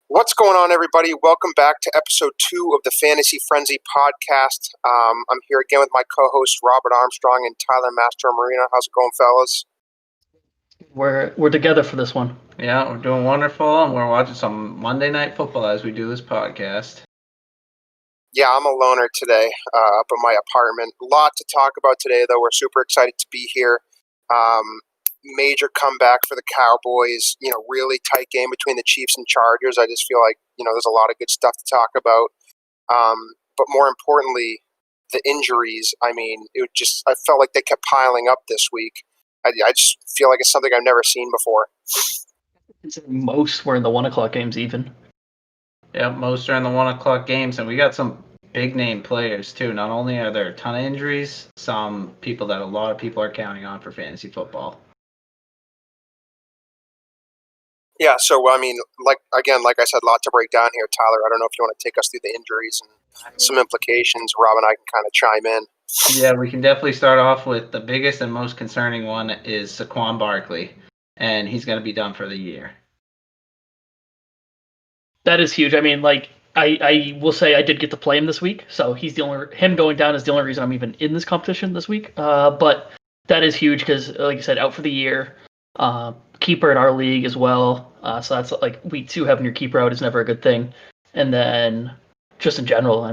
What's going on, everybody? Welcome back to episode 2 of the Fantasy Frenzy podcast. I'm here again with my co-host Robert Armstrong and Tyler Mastro Marina. How's it going, fellas? We're together for this one. Yeah, we're doing wonderful, and we're watching some Monday Night Football as we do this podcast. Yeah, I'm a loner today up at my apartment. A lot to talk about today, though. We're super excited to be here. Major comeback for the Cowboys. Really tight game between the Chiefs and Chargers. I just feel like, there's a lot of good stuff to talk about. But more importantly, the injuries. I felt like they kept piling up this week. I just feel like it's something I've never seen before. Most were in the 1 o'clock games even. Yeah, most are in the 1 o'clock games, and we got some big name players too. Not only are there a ton of injuries, some people that a lot of people are counting on for fantasy football. Yeah, so like I said, a lot to break down here, Tyler. I don't know if you want to take us through the injuries and some implications. Rob and I can kind of chime in. Yeah, we can definitely start off with the biggest and most concerning one is Saquon Barkley, and he's going to be done for the year. That is huge. I will say I did get to play him this week, so him going down is the only reason I'm even in this competition this week. But that is huge because, like you said, out for the year. Keeper in our league as well. So that's like week 2 having your keeper out is never a good thing. And then just in general,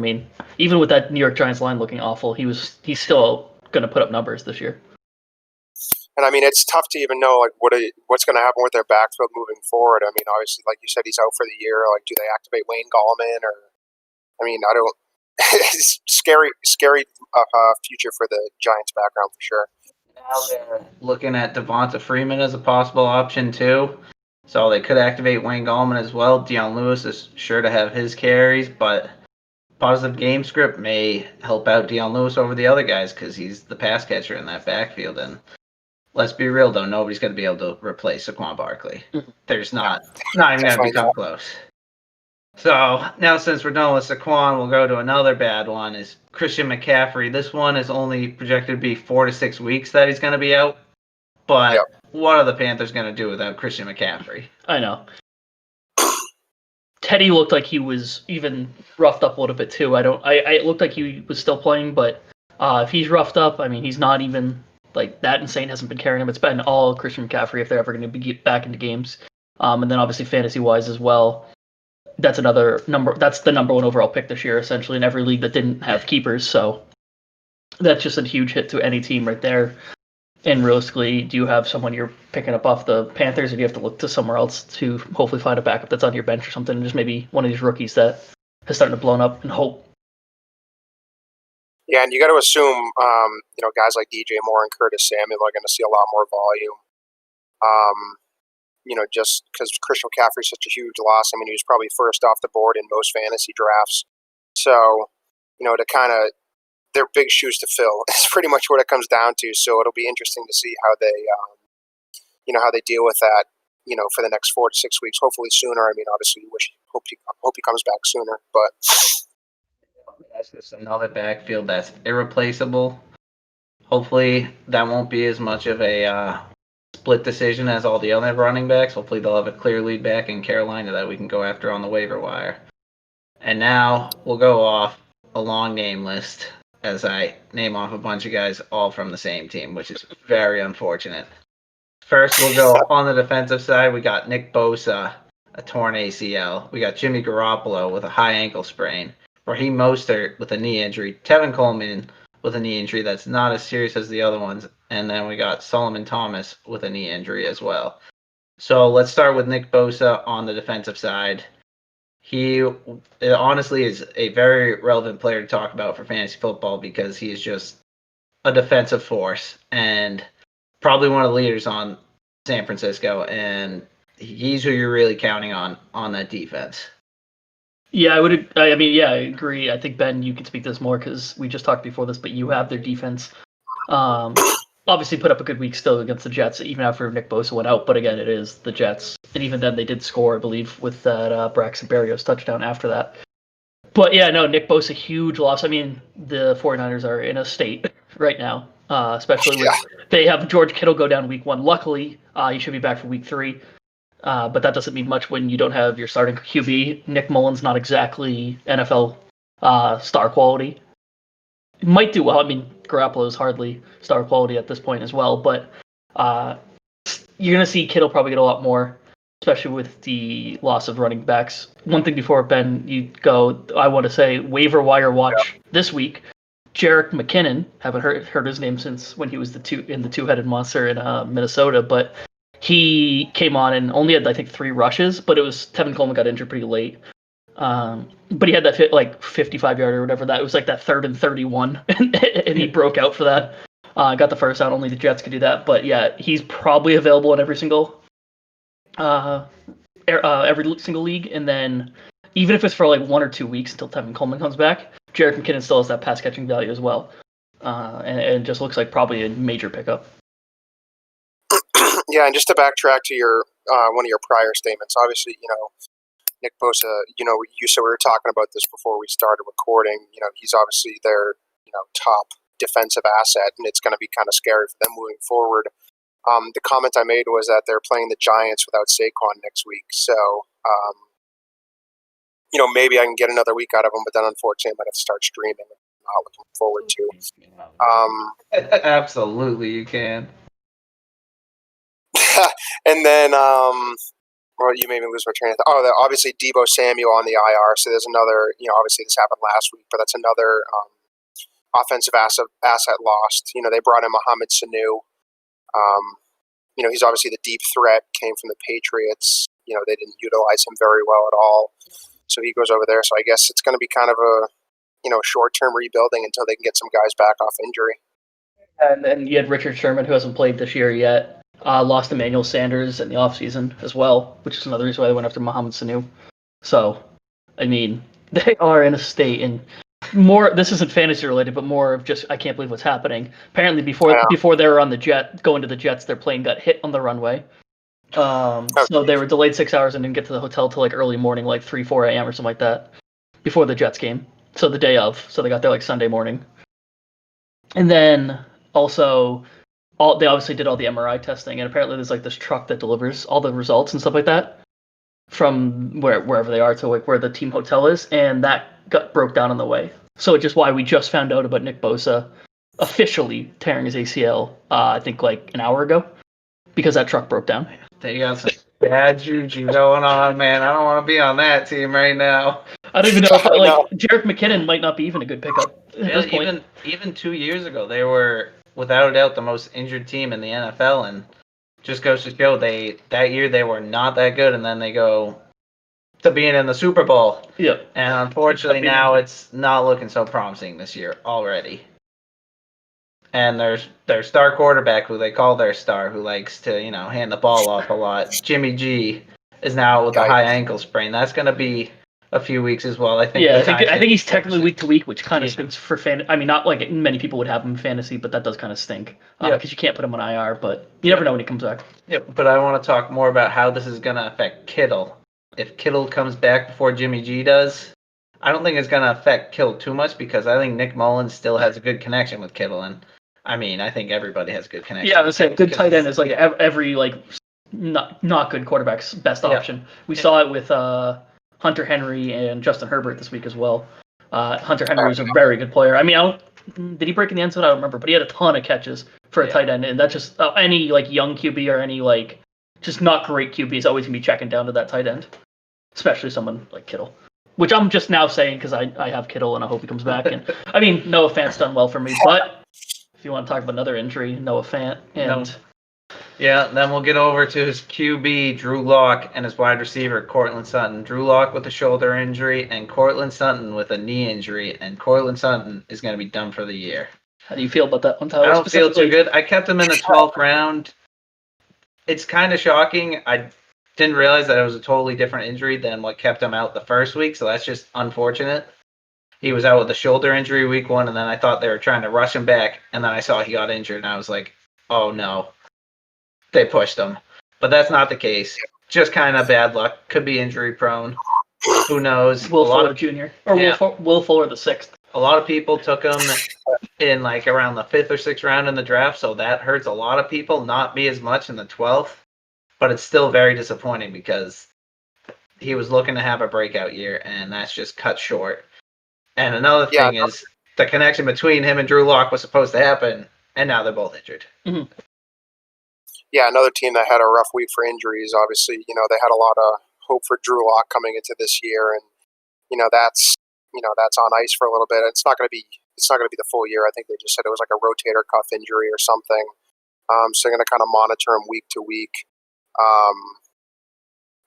even with that New York Giants line looking awful, he's still going to put up numbers this year. And it's tough to even know what's going to happen with their backfield moving forward. Obviously, like you said, he's out for the year. Do they activate Wayne Gallman I don't. It's scary future for the Giants background for sure. Now they're looking at Devonta Freeman as a possible option too. So they could activate Wayne Gallman as well. Dion Lewis is sure to have his carries, but positive game script may help out Dion Lewis over the other guys because he's the pass catcher in that backfield. And let's be real though, nobody's going to be able to replace Saquon Barkley. There's not even going to become close. So now since we're done with Saquon, we'll go to another bad one is Christian McCaffrey. This one is only projected to be 4 to 6 weeks that he's going to be out. But What are the Panthers going to do without Christian McCaffrey? I know. Teddy looked like he was even roughed up a little bit too. It looked like he was still playing, but if he's roughed up, he's not even like that insane. Hasn't been carrying him. It's been all Christian McCaffrey if they're ever going to be back into games. And then obviously fantasy wise as well. That's another number. That's the number 1 overall pick this year, essentially in every league that didn't have keepers. So that's just a huge hit to any team right there. And realistically, do you have someone you're picking up off the Panthers, or do you have to look to somewhere else to hopefully find a backup that's on your bench or something, and just maybe one of these rookies that has started to blow up and hope? Yeah, and you got to assume, guys like DJ Moore and Curtis Samuel are going to see a lot more volume. Just because Christian McCaffrey is such a huge loss. He was probably first off the board in most fantasy drafts. So, they're big shoes to fill. It's pretty much what it comes down to. So it'll be interesting to see how they, how they deal with that, for the next 4 to 6 weeks. Hopefully sooner. Obviously, hope he comes back sooner. But that's just another backfield that's irreplaceable. Hopefully, that won't be as much of a split decision as all the other running backs. Hopefully, they'll have a clear lead back in Carolina that we can go after on the waiver wire. And now we'll go off a long name list as I name off a bunch of guys all from the same team, which is very unfortunate. First, we'll go on the defensive side. We got Nick Bosa, a torn ACL. We got Jimmy Garoppolo with a high ankle sprain. Raheem Mostert with a knee injury. Tevin Coleman with a knee injury that's not as serious as the other ones. And then we got Solomon Thomas with a knee injury as well. So let's start with Nick Bosa on the defensive side. He honestly is a very relevant player to talk about for fantasy football because he is just a defensive force and probably one of the leaders on San Francisco. And he's who you're really counting on that defense. Yeah, I agree. I think, Ben, you can speak to this more because we just talked before this, but you have their defense. Obviously put up a good week still against the Jets, even after Nick Bosa went out. But again, it is the Jets. And even then, they did score, I believe, with that Braxton Berrios touchdown after that. But yeah, no, Nick Bosa, huge loss. The 49ers are in a state right now, especially with they have George Kittle go down week 1. Luckily, he should be back for week 3. but that doesn't mean much when you don't have your starting QB. Nick Mullins not exactly NFL star quality. Might do well. I mean, Garoppolo is hardly star quality at this point as well, but you're going to see Kittle probably get a lot more, especially with the loss of running backs. One thing before, Ben, you go, I want to say waiver wire watch this week. Jerick McKinnon, haven't heard his name since when he was in the two-headed monster in Minnesota, but he came on and only had, I think, 3 rushes, but it was Tevin Coleman got injured pretty late. But he had that 55-yarder or whatever. That it was like that 3rd and 31, and he broke out for that. Got the first out. Only the Jets could do that. But yeah, he's probably available in every single league. And then even if it's for like 1 or 2 weeks until Tevin Coleman comes back, Jerick McKinnon still has that pass catching value as well. And it just looks like probably a major pickup. Yeah, and just to backtrack to your one of your prior statements, obviously, Nick Bosa, you said we were talking about this before we started recording. He's obviously their, top defensive asset, and it's going to be kind of scary for them moving forward. The comment I made was that they're playing the Giants without Saquon next week, so maybe I can get another week out of them, but then unfortunately I might have to start streaming. I'm not looking forward to. Absolutely, you can. And then, well, you made me lose my train of thought. Oh, obviously Deebo Samuel on the IR. So there's another, obviously this happened last week, but that's another offensive asset lost. They brought in Mohamed Sanu. He's obviously the deep threat, came from the Patriots. They didn't utilize him very well at all. So he goes over there. So I guess it's going to be kind of a, short-term rebuilding until they can get some guys back off injury. And then you had Richard Sherman, who hasn't played this year yet. Lost Emmanuel Sanders in the offseason as well, which is another reason why they went after Mohamed Sanu. So, I mean, they are in a state, and more, this isn't fantasy related, but more of just, I can't believe what's happening. Apparently, before they were on the jet, going to the Jets, their plane got hit on the runway. So they were delayed 6 hours and didn't get to the hotel till like early morning, like 3, 4 a.m. or something like that, before the Jets game. So the day of. So they got there like Sunday morning. And then also, they obviously did all the MRI testing, and apparently there's like this truck that delivers all the results and stuff like that from wherever they are to like where the team hotel is, and that broke down on the way. So it's just why we just found out about Nick Bosa officially tearing his ACL, I think like an hour ago, because that truck broke down. They got some bad juju going on, man. I don't want to be on that team right now. I don't even know if Jerick McKinnon might not be even a good pickup at this point. Even 2 years ago, they were without a doubt the most injured team in the NFL, and just goes to show that year they were not that good, and then they go to being in the Super Bowl. Yep. And unfortunately now it's not looking so promising this year already. And their star quarterback, who they call their star, who likes to, hand the ball off a lot, Jimmy G, is now with a high ankle sprain. That's going to be a few weeks as well. I think. Yeah, I think he's technically week to week, which kind of stinks for I mean, not like many people would have him in fantasy, but that does kind of stink because you can't put him on IR. But you never know when he comes back. Yep. But I want to talk more about how this is going to affect Kittle. If Kittle comes back before Jimmy G does, I don't think it's going to affect Kittle too much, because I think Nick Mullins still has a good connection with Kittle, and I mean, I think everybody has a good connection. Yeah, I was saying good tight end is like every not good quarterback's best option. We saw it with Hunter Henry and Justin Herbert this week as well. Hunter Henry was a very good player. I mean, did he break in the end zone? I don't remember, but he had a ton of catches for a tight end, and that's just any young QB or any just not great QB is always gonna be checking down to that tight end, especially someone like Kittle. Which I'm just now saying because I have Kittle and I hope he comes back. And I mean, Noah Fant's done well for me, but if you want to talk about another injury, Noah Fant and. Yeah, then we'll get over to his QB, Drew Lock, and his wide receiver, Courtland Sutton. Drew Lock with a shoulder injury, and Courtland Sutton with a knee injury, and Courtland Sutton is going to be done for the year. How do you feel about that one, Tyler? I don't feel too good. I kept him in the 12th round. It's kind of shocking. I didn't realize that it was a totally different injury than what kept him out the first week, so that's just unfortunate. He was out with a shoulder injury week 1, and then I thought they were trying to rush him back, and then I saw he got injured, and I was like, oh no. They pushed him. But that's not the case. Just kind of bad luck. Could be injury prone. Who knows? Will Fuller Jr. Or Will Fuller the 6th. A lot of people took him in around the 5th or 6th round in the draft, so that hurts a lot of people. Not me as much in the 12th. but it's still very disappointing because he was looking to have a breakout year, and that's just cut short. And another thing is the connection between him and Drew Lock was supposed to happen, and now they're both injured. Mm-hmm. Yeah, another team that had a rough week for injuries. Obviously, they had a lot of hope for Drew Lock coming into this year, and that's on ice for a little bit. It's not going to be the full year. I think they just said it was like a rotator cuff injury or something. So they're going to kind of monitor him week to week.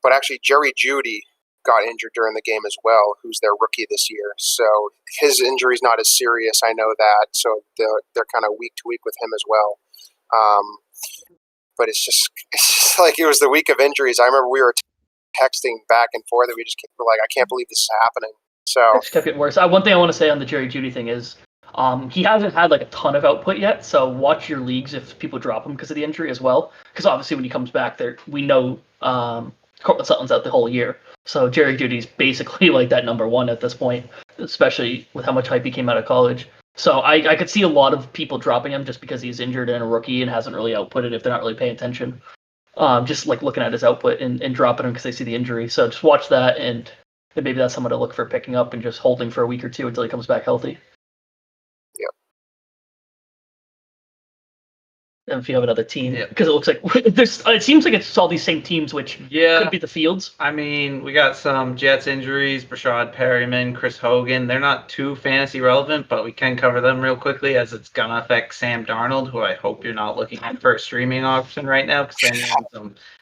But actually, Jerry Jeudy got injured during the game as well, who's their rookie this year. So his injury's not as serious, I know that. So they're kind of week to week with him as well. But it's just like it was the week of injuries. I remember we were texting back and forth, and we just were like, I can't believe this is happening. So it just kept getting worse. One thing I want to say on the Jerry Jeudy thing is he hasn't had like a ton of output yet. So watch your leagues if people drop him because of the injury as well. Because obviously when he comes back, we know Cortland Sutton's out the whole year. So Jerry Jeudy's basically like that number one at this point, especially with how much hype he came out of college. So I could see a lot of people dropping him just because he's injured and a rookie and hasn't really outputted if they're not really paying attention. Just like looking at his output and dropping him because they see the injury. So just watch that, and maybe that's someone to look for picking up and just holding for a week or two until he comes back healthy. Yep. And if you have another team, because it looks like it seems like it's all these same teams, which could be the Fields. I mean, we got some Jets injuries, Brashad Perryman, Chris Hogan. They're not too fantasy relevant, but we can cover them real quickly as it's going to affect Sam Darnold, who I hope you're not looking at for a streaming option right now, because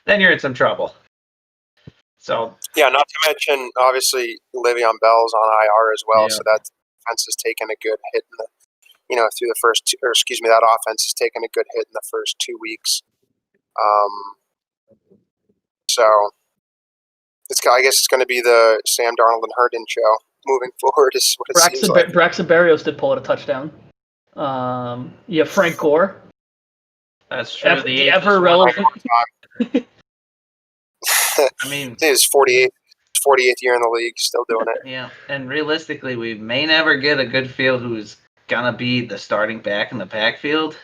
then you're in some trouble. So yeah, not to mention, obviously, Le'Veon Bell's on IR as well, so that defense has taken a good hit in the through the first two, or excuse me, that offense has taken a good hit in the first 2 weeks. So I guess it's going to be the Sam Darnold and Herndon show moving forward. Is what it seems like. Braxton Berrios did pull out a touchdown. You have Frank Gore. That's true. The ever relevant. I mean, his 48th year in the league, still doing it. Yeah, and realistically, we may never get a good field who's gonna be the starting back in the backfield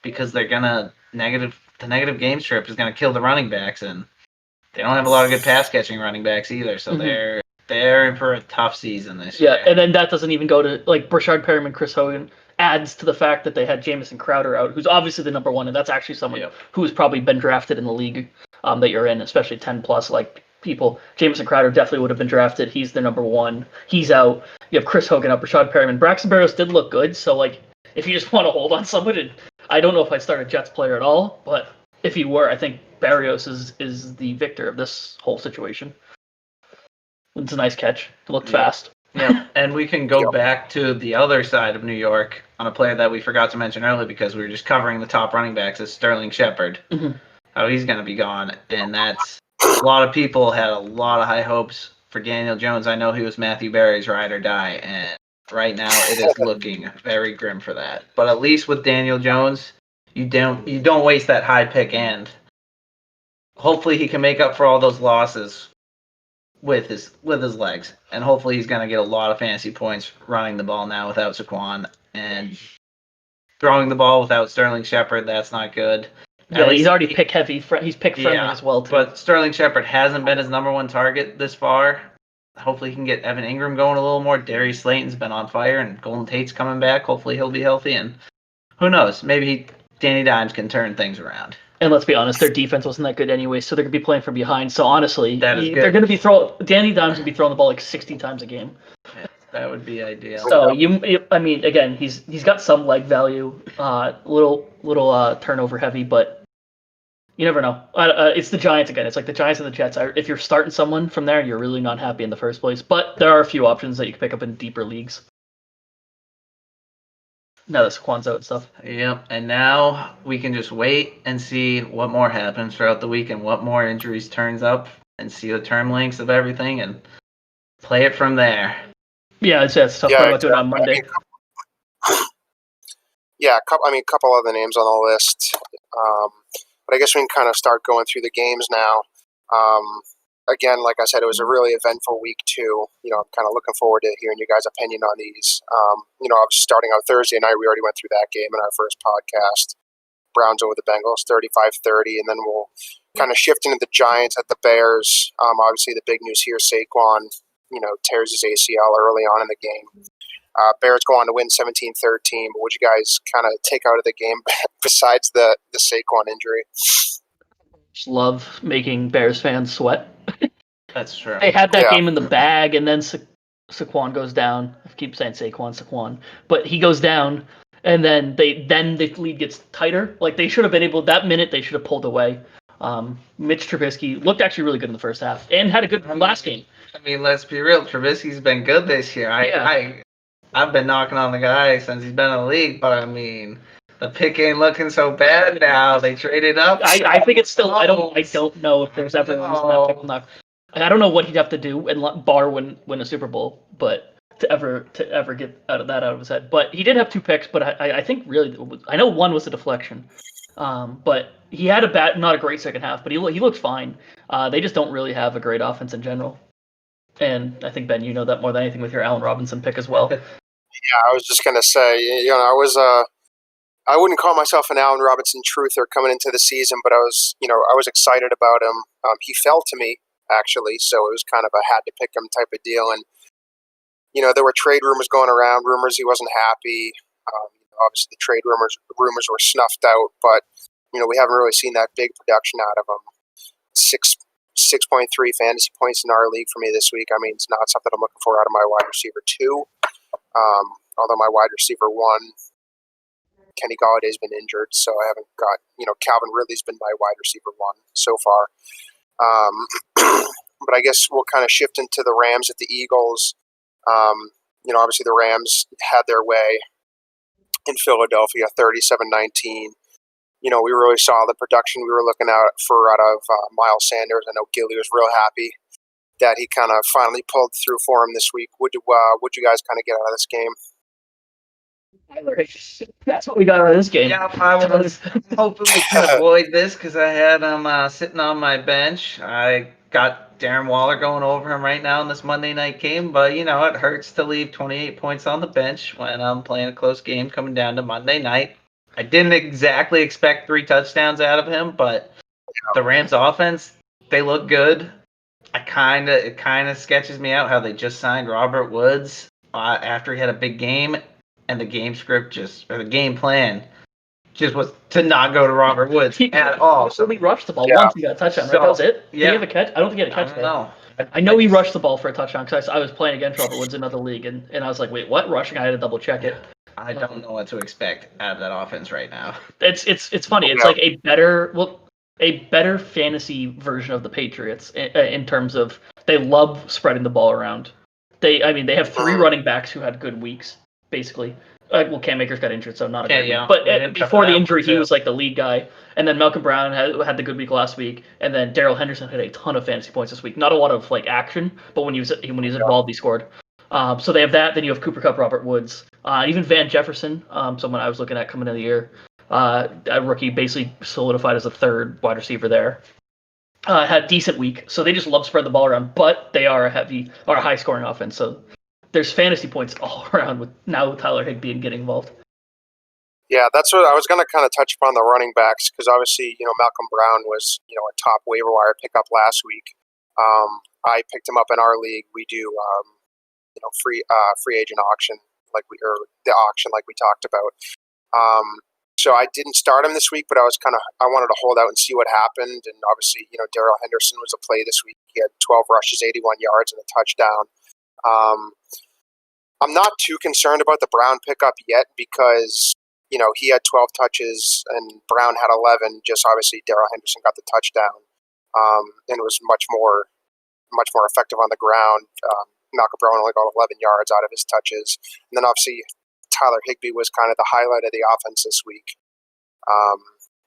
because they're gonna the negative game strip is gonna kill the running backs, and they don't have a lot of good pass catching running backs either. So they're in for a tough season this year. Yeah, and then that doesn't even go to like Brashard Perriman, Chris Hogan adds to the fact that they had Jamison Crowder out, who's obviously the number one, and that's actually someone who's probably been drafted in the league that you're in, especially 10 plus like people. Jamison Crowder definitely would have been drafted. He's the number one. He's out. You have Chris Hogan out, Brashad Perriman. Braxton Berrios did look good, so like if you just want to hold on someone, I don't know if I'd start a Jets player at all, but if you were, I think Berrios is the victor of this whole situation. It's a nice catch. It looked fast. Yeah, and we can go back to the other side of New York on a player that we forgot to mention earlier because we were just covering the top running backs as Sterling Shepard. Mm-hmm. How he's going to be gone, and that's a lot of people had a lot of high hopes for Daniel Jones. I know he was Matthew Berry's ride or die, and right now it is looking very grim for that. But at least with Daniel Jones, you don't waste that high pick, and hopefully he can make up for all those losses with his legs, and hopefully he's going to get a lot of fantasy points running the ball now without Saquon, and throwing the ball without Sterling Shepard. That's not good. Yeah, he's already pick heavy. He's pick friendly as well too. But Sterling Shepard hasn't been his number one target this far. Hopefully he can get Evan Ingram going a little more. Darius Slayton's been on fire, and Golden Tate's coming back. Hopefully he'll be healthy, and who knows? Maybe Danny Dimes can turn things around. And let's be honest, their defense wasn't that good anyway, so they're going to be playing from behind. So honestly, they're going to be Danny Dimes will be throwing the ball like 60 times a game. Yeah, that would be ideal. So I mean, again, he's got some leg value, little turnover heavy, but you never know. It's the Giants again. It's like the Giants and the Jets. If you're starting someone from there, you're really not happy in the first place. But there are a few options that you can pick up in deeper leagues. Now that Saquon's out and stuff. Yep, and now we can just wait and see what more happens throughout the week and what more injuries turns up and see the term lengths of everything and play it from there. Yeah, it's tough. Yeah, about doing it on Monday. A couple other names on the list. But I guess we can kind of start going through the games now. Again, like I said, it was a really eventful week too. I'm kind of looking forward to hearing you guys' opinion on these. I was starting on Thursday night. We already went through that game in our first podcast. Browns over the Bengals 35-30, and then we'll kind of shift into the Giants at the Bears. Obviously, the big news here, Saquon, tears his ACL early on in the game. Bears go on to win 17-13. But what you guys kind of take out of the game besides the Saquon injury? Just love making Bears fans sweat. That's true. They had that game in the bag, and then Saquon goes down. I keep saying Saquon, but he goes down, and then the lead gets tighter. Like, they should have been able, that minute they should have pulled away. Mitch Trubisky looked actually really good in the first half and had a good last game. I mean, let's be real. Trubisky's been good this year. I've been knocking on the guy since he's been in the league, but I mean, the pick ain't looking so bad now. They traded up. I think it's still. I don't know if there's ever that pick will knock. I don't know what he'd have to do and bar win a Super Bowl, but to ever get out of his head. But he did have 2 picks, but I think really I know one was a deflection. But he had not a great second half, but he looked fine. They just don't really have a great offense in general. And I think, Ben, you know that more than anything with your Allen Robinson pick as well. Yeah, I was just gonna say, I wouldn't call myself an Allen Robinson truther coming into the season, but I was excited about him. He fell to me actually, so it was kind of a had to pick him type of deal. And there were trade rumors going around, rumors he wasn't happy. Obviously, the trade rumors were snuffed out, but we haven't really seen that big production out of him. 6.3 fantasy points in our league for me this week. I mean, it's not something I'm looking for out of my wide receiver 2. Although my wide receiver 1, Kenny Galladay's been injured, so I haven't got, Calvin Ridley's been my wide receiver 1 so far. But I guess we'll kind of shift into the Rams at the Eagles. Obviously the Rams had their way in Philadelphia, 37-19. We really saw the production we were looking out of Miles Sanders. I know Gilly was real happy that he kind of finally pulled through for him this week. What'd you guys kind of get out of this game? That's what we got out of this game. Yeah, I was hoping we could avoid this because I had him sitting on my bench. I got Darren Waller going over him right now in this Monday night game, but it hurts to leave 28 points on the bench when I'm playing a close game coming down to Monday night. I didn't exactly expect 3 touchdowns out of him, but the Rams offense, they look good. It kind of sketches me out how they just signed Robert Woods after he had a big game, and the game plan just was to not go to Robert Woods at all. So he rushed the ball once. He got a touchdown, right? That was it? Did he have a catch? I don't think he had a catch. I know he rushed the ball for a touchdown because I was playing against Robert Woods in another league, and I was like, wait, what? Rushing? I had to double check it. I don't know what to expect out of that offense right now. It's funny. It's like a better fantasy version of the Patriots in terms of they love spreading the ball around. They have 3 running backs who had good weeks, basically. Cam Akers got injured, so not a good week. But before the injury, he was like the lead guy. And then Malcolm Brown had the good week last week. And then Darrell Henderson had a ton of fantasy points this week. Not a lot of action, but when he was involved, he scored. So they have that. Then you have Cooper Kupp, Robert Woods, even Van Jefferson, someone I was looking at coming into the year. A rookie basically solidified as a 3rd wide receiver there. Had a decent week. So they just love spread the ball around, but they are a high scoring offense. So there's fantasy points all around with Tyler Higbee and getting involved. Yeah, that's what I was going to kind of touch upon, the running backs, because obviously, Malcolm Brown was, a top waiver wire pickup last week. I picked him up in our league. We do, free agent auction, the auction like we talked about. So I didn't start him this week, but I wanted to hold out and see what happened. And obviously, Darrell Henderson was a play this week. He had 12 rushes, 81 yards, and a touchdown. I'm not too concerned about the Brown pickup yet because, he had 12 touches and Brown had 11. Just obviously Darrell Henderson got the touchdown and was much more effective on the ground. Malcolm Brown only got 11 yards out of his touches. And then obviously Tyler Higbee was kind of the highlight of the offense this week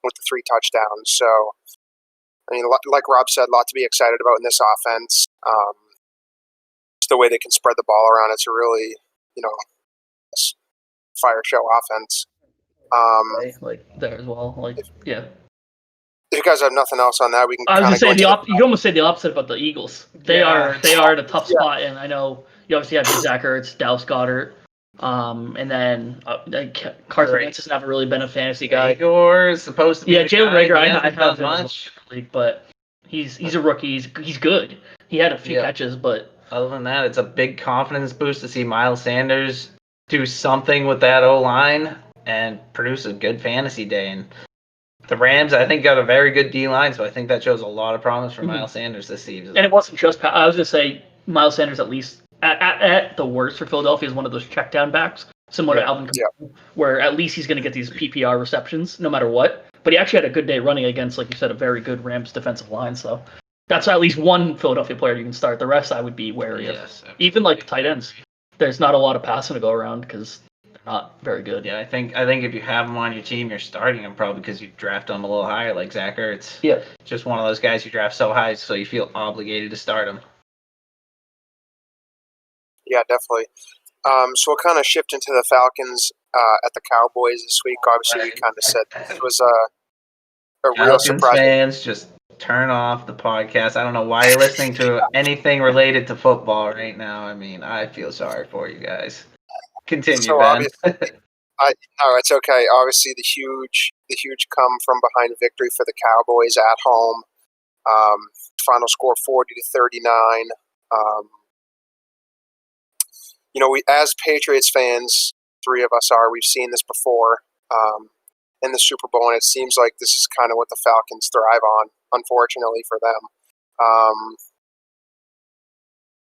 with the 3 touchdowns. So, like Rob said, a lot to be excited about in this offense. Just the way they can spread the ball around. It's a really, fire show offense. There as well. Yeah. If you guys have nothing else on that, we can. I was going to say you almost say the opposite about the Eagles. They are in a tough spot, and I know you obviously have Zach Ertz, Dallas Goedert, And then Carson Wentz has never really been a fantasy guy. Rager is supposed to be Jalen Rager, I hasn't have done him much. league, but he's a rookie. He's good. He had a few catches, but other than that, it's a big confidence boost to see Miles Sanders do something with that O-line and produce a good fantasy day. And the Rams, I think, got a very good D-line, so I think that shows a lot of promise for Miles Sanders this season. And it wasn't just I was going to say Miles Sanders, at least at the worst for Philadelphia, is one of those check down backs, similar to Alvin Kamara, where at least he's going to get these PPR receptions no matter what. But he actually had a good day running against, like you said, a very good Rams defensive line. So that's at least one Philadelphia player you can start. The rest I would be wary of. Even like tight ends. There's not a lot of passing to go around because they're not very good. Yeah, I think if you have them on your team, you're starting them probably because you draft them a little higher, like Zach Ertz. Yeah. Just one of those guys you draft so high, so you feel obligated to start them. Yeah, definitely. So we'll kind of shift into the Falcons at the Cowboys this week. Obviously, we kind of said it was a real surprise. Fans, just turn off the podcast. I don't know why you're listening to anything related to football right now. I mean, I feel sorry for you guys. Continue, so Ben. No, it's okay. Obviously, the huge come from behind victory for the Cowboys at home. Final score 40-39. We as Patriots fans, three of us we've seen this before in the Super Bowl, and it seems like this is kind of what the Falcons thrive on, unfortunately for them.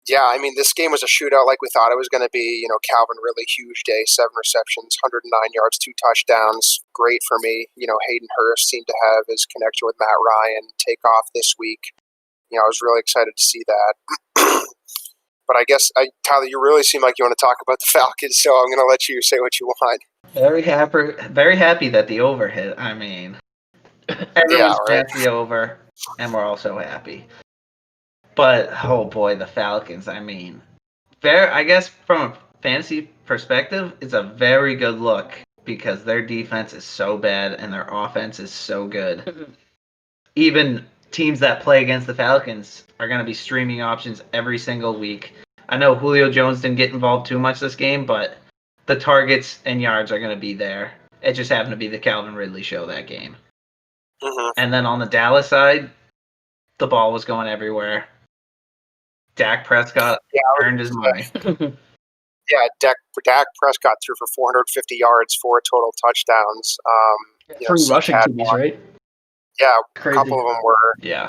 Yeah, I mean, this game was a shootout like we thought it was going to be. Calvin, really huge day, 7 receptions, 109 yards, 2 touchdowns. Great for me. Hayden Hurst seemed to have his connection with Matt Ryan take off this week. I was really excited to see that. But I guess, Tyler, you really seem like you want to talk about the Falcons, so I'm going to let you say what you want. Very happy that the over hit. I mean, everyone's past the over, and we're also happy. But, oh boy, the Falcons, I mean, I guess from a fantasy perspective, it's a very good look because their defense is so bad and their offense is so good. Even teams that play against the Falcons are going to be streaming options every single week. I know Julio Jones didn't get involved too much this game, but the targets and yards are going to be there. It just happened to be the Calvin Ridley show that game. Mm-hmm. And then on the Dallas side, the ball was going everywhere. Dak Prescott earned his money. Yeah, Dak Prescott threw for 450 yards, 4 total touchdowns. 3 rushing TDs, right? Yeah, Crazy. A couple of them were. Yeah.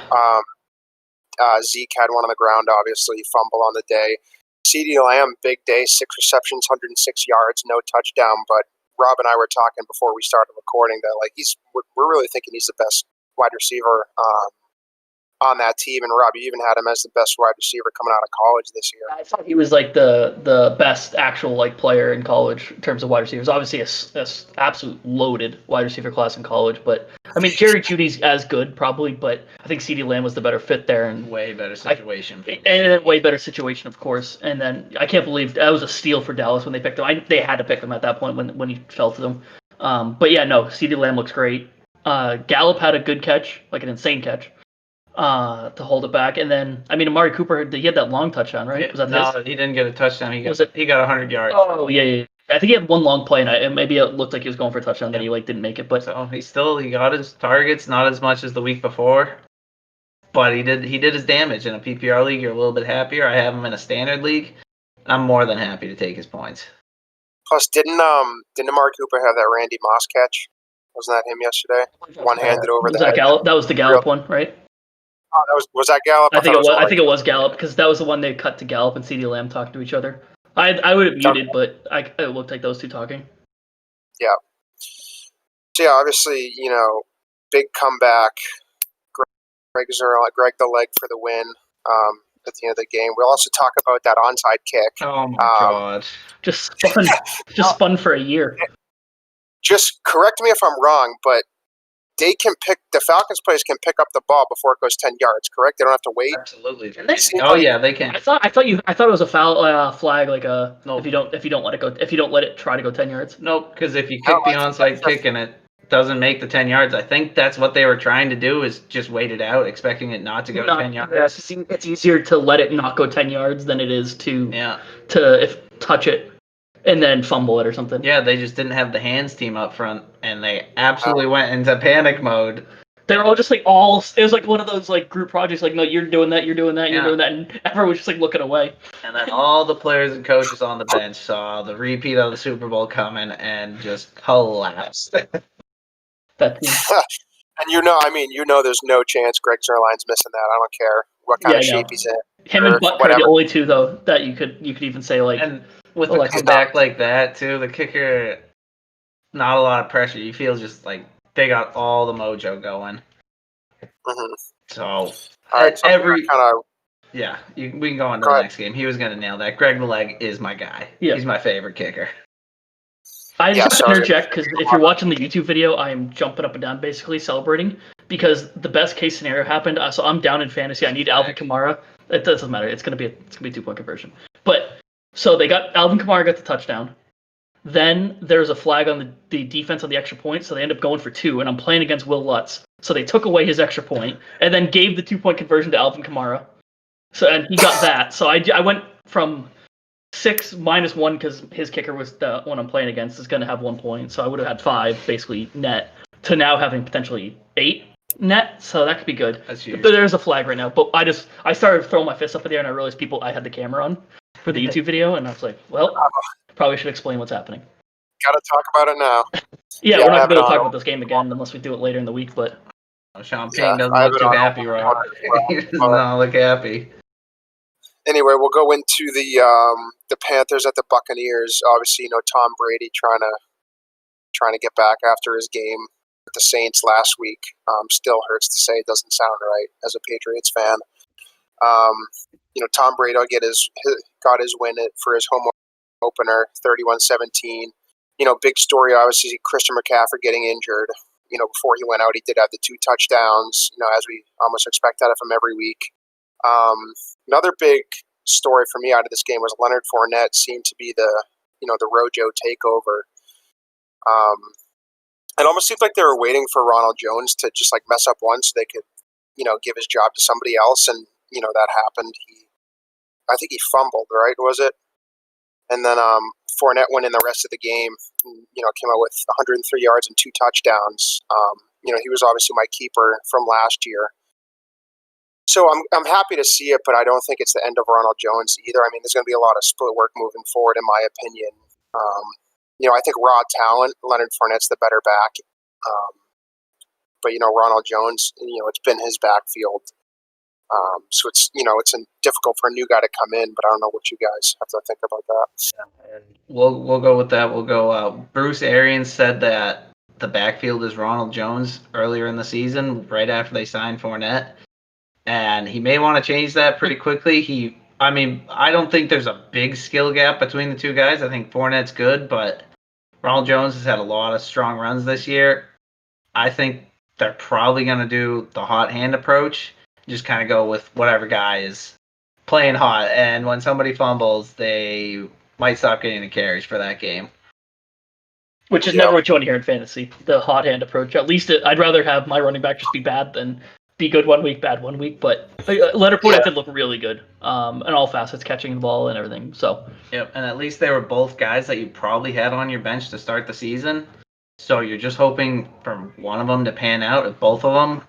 Zeke had one on the ground, obviously, fumble on the day. CeeDee Lamb, big day, 6 receptions, 106 yards, no touchdown. But Rob and I were talking before we started recording that we're really thinking he's the best wide receiver on that team. And Rob, you even had him as the best wide receiver coming out of college this year. I thought he was like the best actual player in college in terms of wide receivers. Obviously, a absolute loaded wide receiver class in college. But I mean, Jerry Jeudy's as good probably, but I think CeeDee Lamb was the better fit there and way better situation. And way better situation, of course. And then I can't believe that was a steal for Dallas when they picked him. They had to pick him at that point when he fell to them. But yeah, no, CeeDee Lamb looks great. Gallup had a good catch, like an insane catch. To hold it back, and then Amari Cooper, he had that long touchdown, right? Was that his? He didn't get a touchdown. He got 100 yards. Oh yeah. I think he had one long play, and maybe it looked like he was going for a touchdown, then he didn't make it. But so he got his targets, not as much as the week before, but he did his damage. In a PPR league, you're a little bit happier. I have him in a standard league. I'm more than happy to take his points. Plus, didn't Amari Cooper have that Randy Moss catch? Wasn't that him yesterday? One-handed over the head. Gallup? That was the Gallup one, right? Oh, was that Gallup? I think it was Gallup because that was the one they cut to Gallup and CeeDee Lamb talking to each other. I would have muted, but it looked like those two talking. Yeah. So yeah, obviously, big comeback. Greg the leg for the win at the end of the game. We'll also talk about that onside kick. Oh my god! Just spun for a year. Just correct me if I'm wrong, but the Falcons players can pick up the ball before it goes 10 yards, correct? They don't have to wait. Absolutely. Yeah, they can. I thought it was a foul flag, no. If you don't let it try to go 10 yards. Nope, because if you kick the onside kick and it doesn't make the 10 yards, I think that's what they were trying to do is just wait it out, expecting it not to go 10 yards. Yeah, it's easier to let it not go 10 yards than it is to touch it and then fumble it or something. Yeah, they just didn't have the hands team up front, and they absolutely went into panic mode. They were all just like all. It was like one of those like group projects. Like, no, you're doing that, you're doing that, you're doing that, and everyone was just like looking away. And then all the players and coaches on the bench saw the repeat of the Super Bowl coming and just collapsed. That team. And there's no chance Greg Zerline's missing that. I don't care what kind of shape he's in. Him and Butker are the only two though that you could even say like. And with a comeback like that too, the kicker, not a lot of pressure. You feel just like they got all the mojo going. Mm-hmm. So we can go on to the next game. He was going to nail that. Greg the Leg is my guy. Yeah. He's my favorite kicker. I just have to interject because if you're watching the YouTube video, I am jumping up and down basically celebrating because the best case scenario happened. So I'm down in fantasy. I need Alvin Kamara. It doesn't matter. It's gonna be a 2-point conversion. But so they got Alvin Kamara got the touchdown. Then there's a flag on the defense on the extra point, so they end up going for 2. And I'm playing against Will Lutz, so they took away his extra point and then gave the 2-point conversion to Alvin Kamara. So and he got that. So I went from 6 -1 because his kicker was the one I'm playing against is going to have 1 point, so I would have had 5 basically net to now having potentially 8 net, so that could be good. That's huge. But there's a flag right now, but I started throwing my fist up in the air and I realized I had the camera on for the YouTube video, and I was like, well, probably should explain what's happening. Gotta talk about it now. Yeah, we're not going to talk about this game again unless we do it later in the week, but Sean Payne doesn't look too happy, Rob. He does not look happy. Anyway, we'll go into the Panthers at the Buccaneers. Obviously, Tom Brady trying to get back after his game with the Saints last week. Still hurts to say, it doesn't sound right as a Patriots fan. Tom Brady got his win for his home opener, 31-17. Big story, obviously, Christian McCaffrey getting injured. Before he went out, he did have the 2 touchdowns, as we almost expect out of him every week. Another big story for me out of this game was Leonard Fournette seemed to be the Rojo takeover. It almost seemed like they were waiting for Ronald Jones to just like mess up once so they could, give his job to somebody else, and that happened. I think he fumbled, right? Was it? And then Fournette went in the rest of the game. Came out with 103 yards and 2 touchdowns. He was obviously my keeper from last year. So I'm happy to see it, but I don't think it's the end of Ronald Jones either. I mean, there's going to be a lot of split work moving forward, in my opinion. I think raw talent, Leonard Fournette's the better back. But Ronald Jones, it's been his backfield. So it's difficult for a new guy to come in, but I don't know what you guys have to think about that. Yeah, and we'll go with that. We'll go. Bruce Arians said that the backfield is Ronald Jones earlier in the season, right after they signed Fournette. And he may want to change that pretty quickly. I don't think there's a big skill gap between the two guys. I think Fournette's good, but Ronald Jones has had a lot of strong runs this year. I think they're probably going to do the hot hand approach, just kind of go with whatever guy is playing hot. And when somebody fumbles, they might stop getting the carries for that game. Which is never what you want to hear in fantasy, the hot hand approach. At least I'd rather have my running back just be bad than be good 1 week, bad 1 week, but Leonard Fournette did look really good, in all facets, catching the ball and everything. So yep, and at least they were both guys that you probably had on your bench to start the season. So you're just hoping for one of them to pan out. If both of them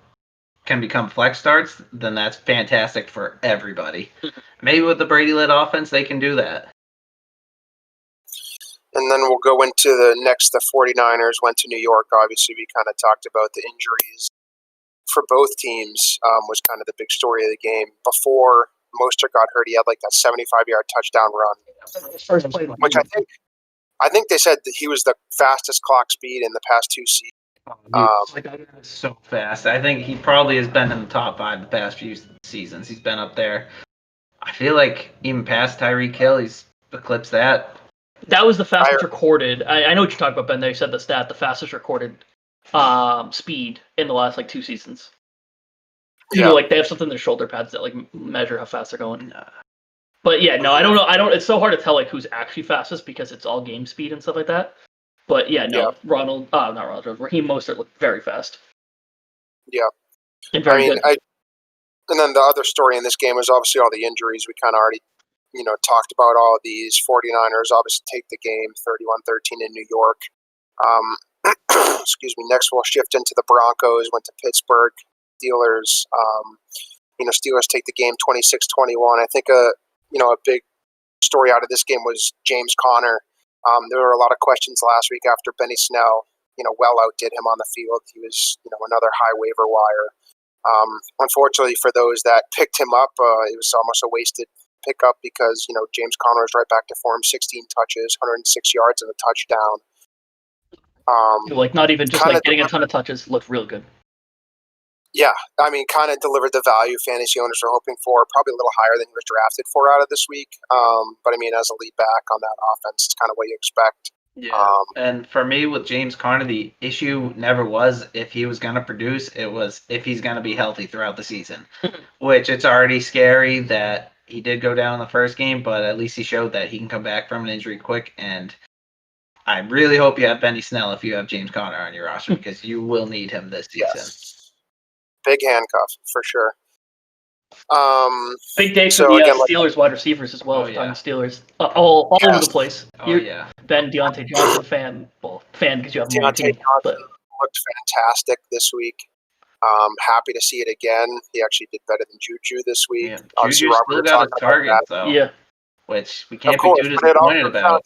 can become flex starts, then that's fantastic for everybody. Maybe with the Brady-led offense, they can do that. And then we'll go into the 49ers went to New York. Obviously, we kind of talked about the injuries for both teams, was kind of the big story of the game. Before Mostert got hurt, he had like that 75-yard touchdown run, which I think they said that he was the fastest clock speed in the past 2 seasons. So fast. I think he probably has been in the top 5 the past few seasons. He's been up there. I feel like even past Tyreek Hill, he's eclipsed that. That was the fastest recorded. I know what you're talking about, Ben. They said the stat, the fastest recorded speed in the last 2 seasons. They have something in their shoulder pads that measure how fast they're going. But I don't know. It's so hard to tell who's actually fastest because it's all game speed and stuff like that. But Raheem Mostert looked very fast. Yeah, and very good. And then the other story in this game was obviously all the injuries. We kind of already talked about all of these. 49ers obviously take the game 31-13 in New York. Excuse me. Next, we'll shift into the Broncos. Went to Pittsburgh. Steelers. Steelers take the game 26-21. I think a big story out of this game was James Conner. There were a lot of questions last week after Benny Snell, well outdid him on the field. He was, another high waiver wire. Unfortunately for those that picked him up, it was almost a wasted pickup because, James Conner is right back to form, 16 touches, 106 yards and a touchdown. Not even just getting a ton of touches, looked real good. Yeah, kind of delivered the value fantasy owners were hoping for, probably a little higher than he was drafted for out of this week. But as a lead back on that offense, it's kind of what you expect. Yeah, and for me with James Conner, the issue never was if he was going to produce, it was if he's going to be healthy throughout the season, which it's already scary that he did go down in the first game, but at least he showed that he can come back from an injury quick, and I really hope you have Benny Snell if you have James Conner on your roster because you will need him this season. Yes. Big handcuff, for sure. Big day for the Steelers wide receivers as well. Steelers all over the place. Ben, Deontay Johnson fan because you have him on your team. Johnson looked fantastic this week. Happy to see it again. He actually did better than Juju this week. Yeah. Juju still got a target, though. Yeah. Which we can't be too disappointed about.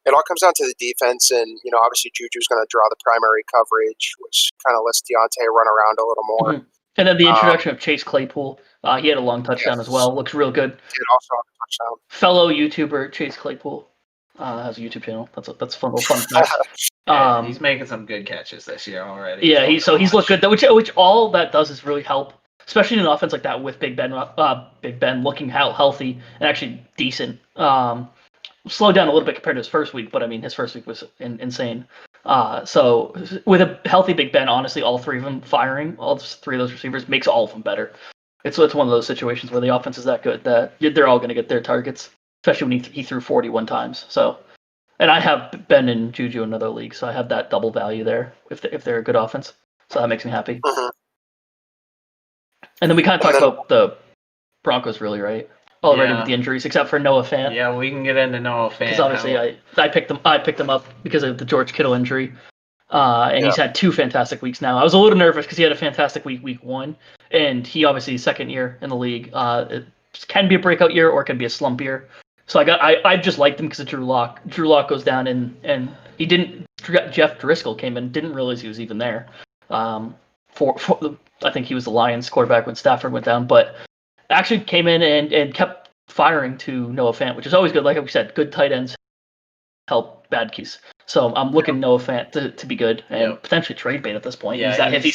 It all comes down to the defense, and obviously Juju's going to draw the primary coverage, which kind of lets Deontay run around a little more. Mm-hmm. And then the introduction of Chase Claypool, he had a long touchdown as well. Looks real good. He did also have a touchdown. Fellow YouTuber Chase Claypool has a YouTube channel. That's a fun fact. He's making some good catches this year already. Yeah, he's looked good. Which all that does is really help, especially in an offense like that with Big Ben looking healthy and actually decent. Slowed down a little bit compared to his first week, but his first week was insane. So with a healthy Big Ben, honestly, all three of them firing, all three of those receivers makes all of them better. It's one of those situations where the offense is that good that they're all going to get their targets, especially when he threw 41 times. So, and I have Ben and Juju in another league, so I have that double value there if they're a good offense. So that makes me happy. Mm-hmm. And then we kind of talked about the Broncos, really, right? Already with the injuries, except for Noah Fant. Yeah, we can get into Noah Fant. Because obviously I picked him up because of the George Kittle injury. And he's had 2 fantastic weeks now. I was a little nervous because he had a fantastic week 1. And he obviously, second year in the league. It can be a breakout year or it can be a slump year. So I just liked him because of Drew Lock. Drew Lock goes down and he didn't. Jeff Driscoll came in, didn't realize he was even there. I think he was the Lions quarterback when Stafford went down, but actually came in and kept firing to Noah Fant, which is always good. Like we said, good tight ends help bad keys. So I'm looking Noah Fant to be good and potentially trade bait at this point. Yeah, if he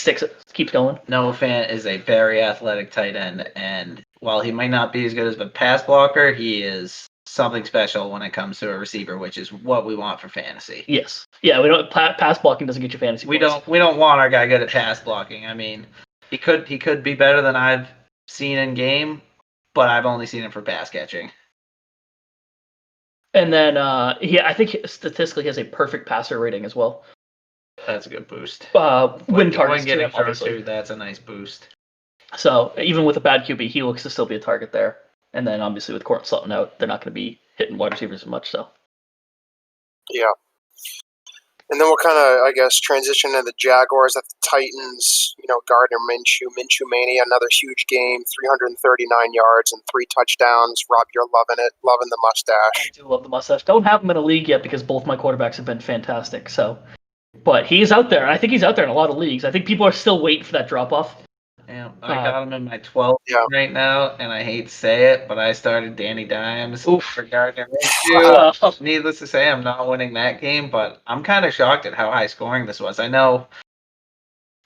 keeps going. Noah Fant is a very athletic tight end, and while he might not be as good as a pass blocker, he is something special when it comes to a receiver, which is what we want for fantasy. Yes. Yeah, we don't pass blocking doesn't get you fantasy points. We don't want our guy good at pass blocking. He could be better than I've seen in game, but I've only seen him for pass catching. And then I think statistically he has a perfect passer rating as well. That's a good boost. Win targets getting too, obviously. That's a nice boost. So even with a bad QB, he looks to still be a target there. And then obviously with Courtland Sutton out, they're not going to be hitting wide receivers as much. So. Yeah. And then we'll kind of, transition to the Jaguars at the Titans. Gardner Minshew Mania, another huge game, 339 yards and 3 touchdowns. Rob, you're loving it, loving the mustache. I do love the mustache. Don't have him in a league yet because both my quarterbacks have been fantastic. So, but he's out there. I think he's out there in a lot of leagues. I think people are still waiting for that drop off. Yeah, I got him in my 12 right now, and I hate to say it, but I started Danny Dimes for Gardner Minshew. Needless to say, I'm not winning that game, but I'm kind of shocked at how high scoring this was. I know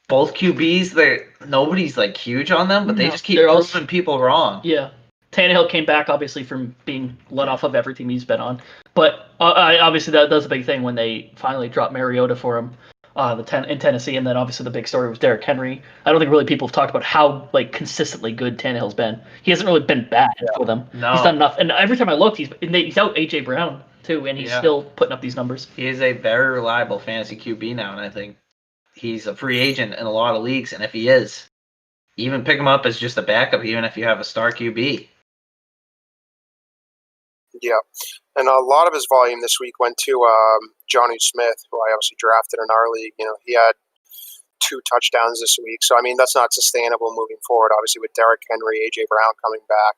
both QBs, nobody's huge on them, but they just keep proving people wrong. Yeah. Tannehill came back, obviously, from being let off of every team he's been on. But obviously that was a big thing when they finally dropped Mariota for him. In Tennessee, and then obviously the big story was Derrick Henry. I don't think really people have talked about how consistently good Tannehill's been. He hasn't really been bad for them. No. He's done enough, and every time I looked, he's out AJ Brown too, and he's still putting up these numbers. He is a very reliable fantasy QB now, and I think he's a free agent in a lot of leagues. And if he is, even pick him up as just a backup, even if you have a star QB. Yeah. And a lot of his volume this week went to Johnny Smith, who I obviously drafted in our league. He had 2 touchdowns this week. So, I mean, that's not sustainable moving forward, obviously, with Derrick Henry, A.J. Brown coming back.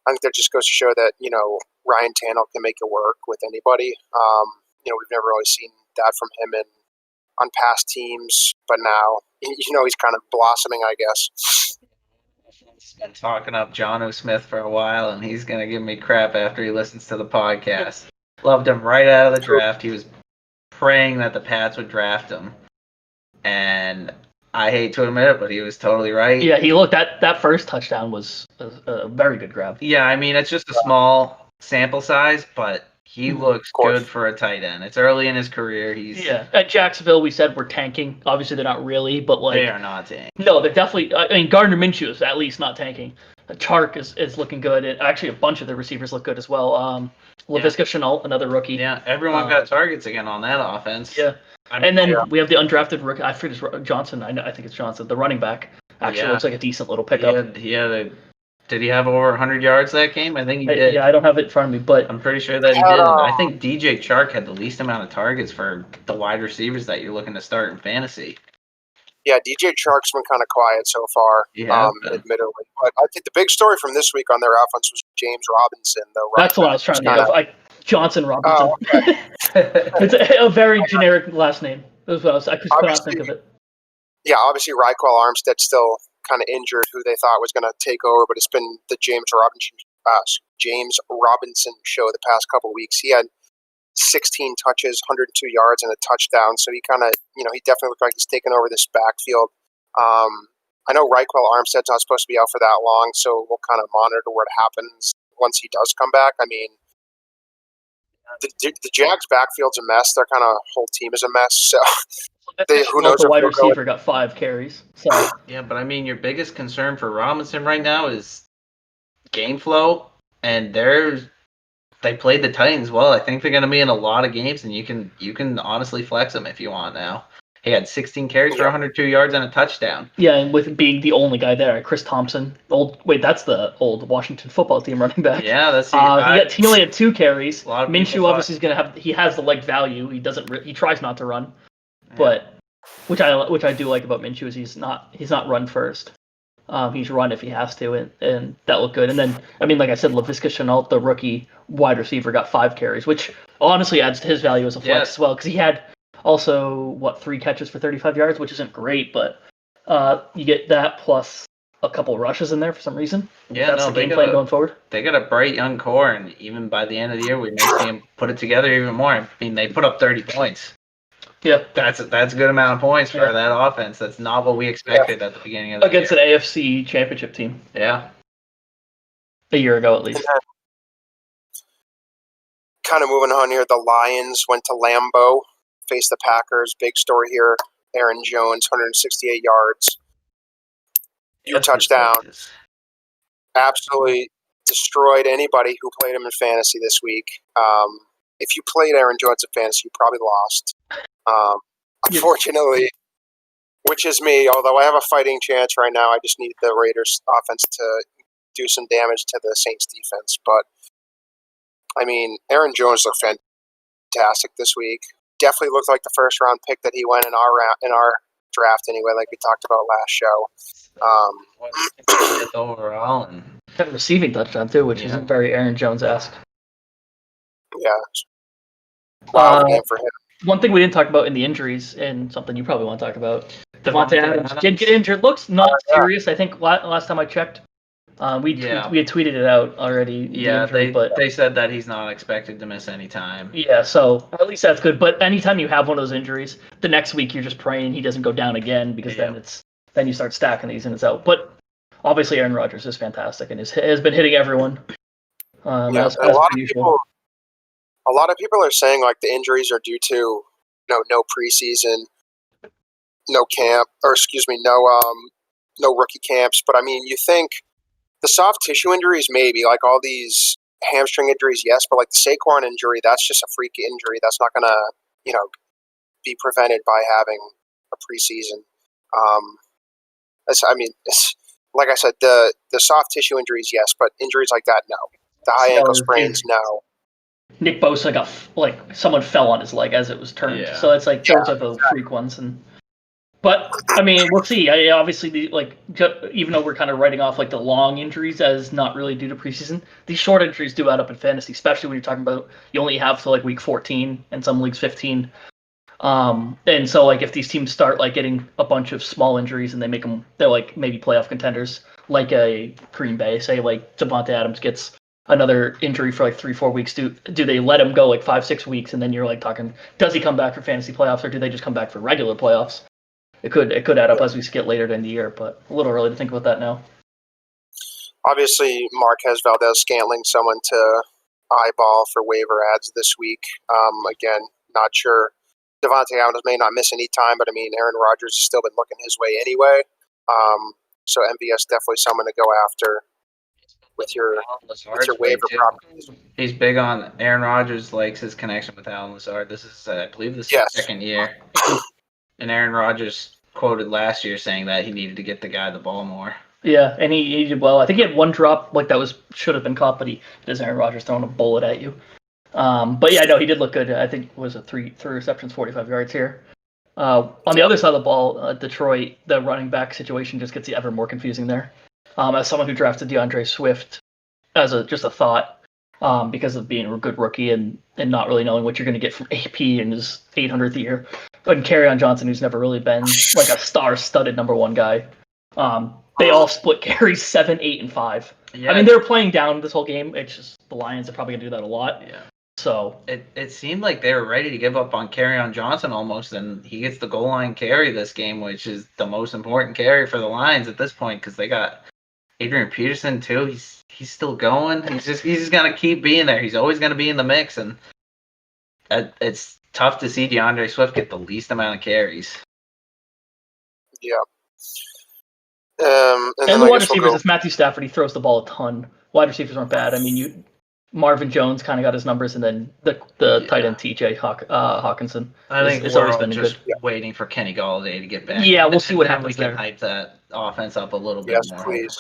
I think that just goes to show that, Ryan Tannehill can make it work with anybody. We've never really seen that from him on past teams, but now, he's kind of blossoming, I guess. He's been talking up Jonnu Smith for a while, and he's going to give me crap after he listens to the podcast. Loved him right out of the draft. He was praying that the Pats would draft him. And I hate to admit it, but he was totally right. Yeah, he looked that first touchdown was a very good grab. Yeah, I mean, it's just a small sample size, but he looks good for a tight end. It's early in his career. At Jacksonville, we said we're tanking. Obviously, they're not really, but they are not tanking. No, they're definitely. I mean, Gardner Minshew is at least not tanking. Chark is looking good. Actually, a bunch of the receivers look good as well. Laviska Shenault, another rookie. Yeah, everyone got targets again on that offense. Yeah. And then we have the undrafted rookie. I forget his Johnson. I think it's Johnson. The running back actually looks like a decent little pickup. Did he have over 100 yards that game? I think he did. Yeah, I don't have it in front of me, but I'm pretty sure that he did. I think DJ Chark had the least amount of targets for the wide receivers that you're looking to start in fantasy. Yeah, DJ Chark's been kind of quiet so far, admittedly. But I think the big story from this week on their offense was James Robinson, though. That's what I was trying to think of. Johnson Robinson. Oh, okay. It's a very generic last name. That's what I could not think of it. Yeah, obviously Raquel Armstead's still kind of injured, who they thought was going to take over, but it's been the James Robinson show the past couple of weeks. He had 16 touches, 102 yards, and a touchdown. So he kind of, he definitely looked like he's taken over this backfield. I know Raquel Armstead's not supposed to be out for that long, so we'll kind of monitor what happens once he does come back. I mean, the Jags' backfield's a mess. Their kind of whole team is a mess. So who knows? The wide receiver got 5 carries. So. Yeah, but I mean, your biggest concern for Robinson right now is game flow, and they played the Titans well. I think they're going to be in a lot of games, and you can honestly flex them if you want now. He had 16 carries for 102 yards and a touchdown. Yeah, and with being the only guy there, Chris Thompson, that's the old Washington football team running back. Yeah, that's he only had 2 carries. Minshew obviously is going to he has the leg value. He tries not to run, but which I do like about Minshew is he's not run first. He's run if he has to, and that looked good. And then, I mean, like I said, Laviska Shenault, the rookie wide receiver, got 5 carries, which honestly adds to his value as a flex as well, because he had also, 3 catches for 35 yards, which isn't great, but you get that plus a couple rushes in there for some reason. Yeah, that's the game plan going forward. They got a bright young core, and even by the end of the year, we may see them put it together even more. I mean, they put up 30 points. Yeah, that's a good amount of points for that offense. That's not what we expected at the beginning of the year. Against an AFC championship team. Yeah. A year ago, at least. Kind of moving on here, the Lions went to Lambeau, faced the Packers. Big story here. Aaron Jones, 168 yards. 2 touchdowns. Absolutely destroyed anybody who played him in fantasy this week. If you played Aaron Jones in fantasy, you probably lost. Unfortunately, which is me, although I have a fighting chance right now, I just need the Raiders offense to do some damage to the Saints defense. But, I mean, Aaron Jones looked fantastic this week. Definitely looked like the first round pick that he went in our draft anyway, like we talked about last show. Overall, and had a receiving touchdown too, which isn't very Aaron Jones-esque. Yeah. Wow, game for him. One thing we didn't talk about in the injuries, and something you probably want to talk about, Devontae Adams did get injured. Looks not serious. I think last time I checked, we had tweeted it out already. Yeah, they said that he's not expected to miss any time. Yeah, so at least that's good. But anytime you have one of those injuries, the next week you're just praying he doesn't go down again, because then you start stacking these and it's out. But obviously Aaron Rodgers is fantastic and has been hitting everyone. A lot of people are saying like the injuries are due to no preseason, no camp, or no rookie camps. But I mean, you think the soft tissue injuries, maybe like all these hamstring injuries, yes, but like the Saquon injury, that's just a freak injury. That's not gonna be prevented by having a preseason. Like I said, the soft tissue injuries, yes, but injuries like that, no. The high ankle So, sprains, no. Nick Bosa got someone fell on his leg as it was turned. Yeah. So it's like those are the freak ones. But I mean, we'll see. Obviously, even though we're kind of writing off like the long injuries as not really due to preseason, these short injuries do add up in fantasy, especially when you're talking about you only have till like week 14 and some leagues 15. And so like if these teams start like getting a bunch of small injuries and they're like maybe playoff contenders, like a Green Bay, say like Devontae Adams gets another injury for like 3-4 weeks, do they let him go like 5-6 weeks and then you're like talking, does he come back for fantasy playoffs or do they just come back for regular playoffs? It could add up as we get later in the year, but a little early to think about that now. Obviously, Marquez Valdez-Scantling, someone to eyeball for waiver ads this week. Again, not sure. Devontae Adams may not miss any time, but I mean, Aaron Rodgers has still been looking his way anyway. So MVS definitely someone to go after with your waiver properties. He's big on Aaron Rodgers, likes his connection with Alan Lazard. This is, I believe, this is the second year. And Aaron Rodgers quoted last year saying that he needed to get the guy the ball more. Yeah, and he did well. I think he had one drop like that should have been caught, but he does Aaron Rodgers throwing a bullet at you. But yeah, no, he did look good. I think it was a three receptions, 45 yards here. On the other side of the ball, Detroit, the running back situation just gets ever more confusing there. As someone who drafted DeAndre Swift as just a thought, because of being a good rookie and not really knowing what you're going to get from AP in his 800th year, and Kerryon Johnson, who's never really been like a star-studded number one guy. They all split carries 7, 8, and 5. Yeah. I mean, they were playing down this whole game. It's just the Lions are probably going to do that a lot. Yeah. So it seemed like they were ready to give up on Kerryon Johnson almost, and he gets the goal line carry this game, which is the most important carry for the Lions at this point because they got Adrian Peterson too. He's still going. He's just gonna keep being there. He's always gonna be in the mix, and it's tough to see DeAndre Swift get the least amount of carries. Yeah. And the wide receivers, it's Matthew Stafford. He throws the ball a ton. Wide receivers aren't bad. I mean, Marvin Jones kind of got his numbers, and then the tight end TJ Hawkinson. I think it's always been just waiting for Kenny Galladay to get back. Yeah, we'll see what happens there. We can hype that offense up a little bit more. Please.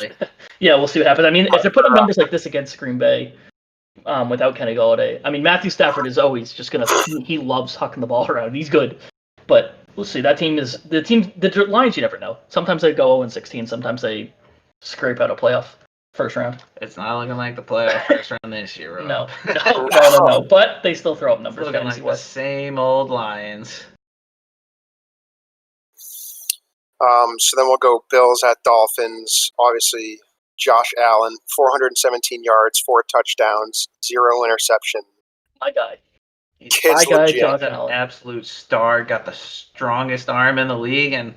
Yeah, we'll see what happens. I mean, if they're putting numbers like this against Green Bay, without Kenny Galladay, I mean, Matthew Stafford is always just he loves hucking the ball around. He's good, but we'll see. That team is the Lions. You never know. Sometimes they go 0-16. Sometimes they scrape out a playoff first round. It's not looking like the playoff first round this year, Rob. No. But they still throw up numbers. Looking like the same old Lions. So then we'll go Bills at Dolphins. Obviously, Josh Allen, 417 yards, 4 touchdowns, 0 interception. My guy. He's an absolute star. Got the strongest arm in the league, and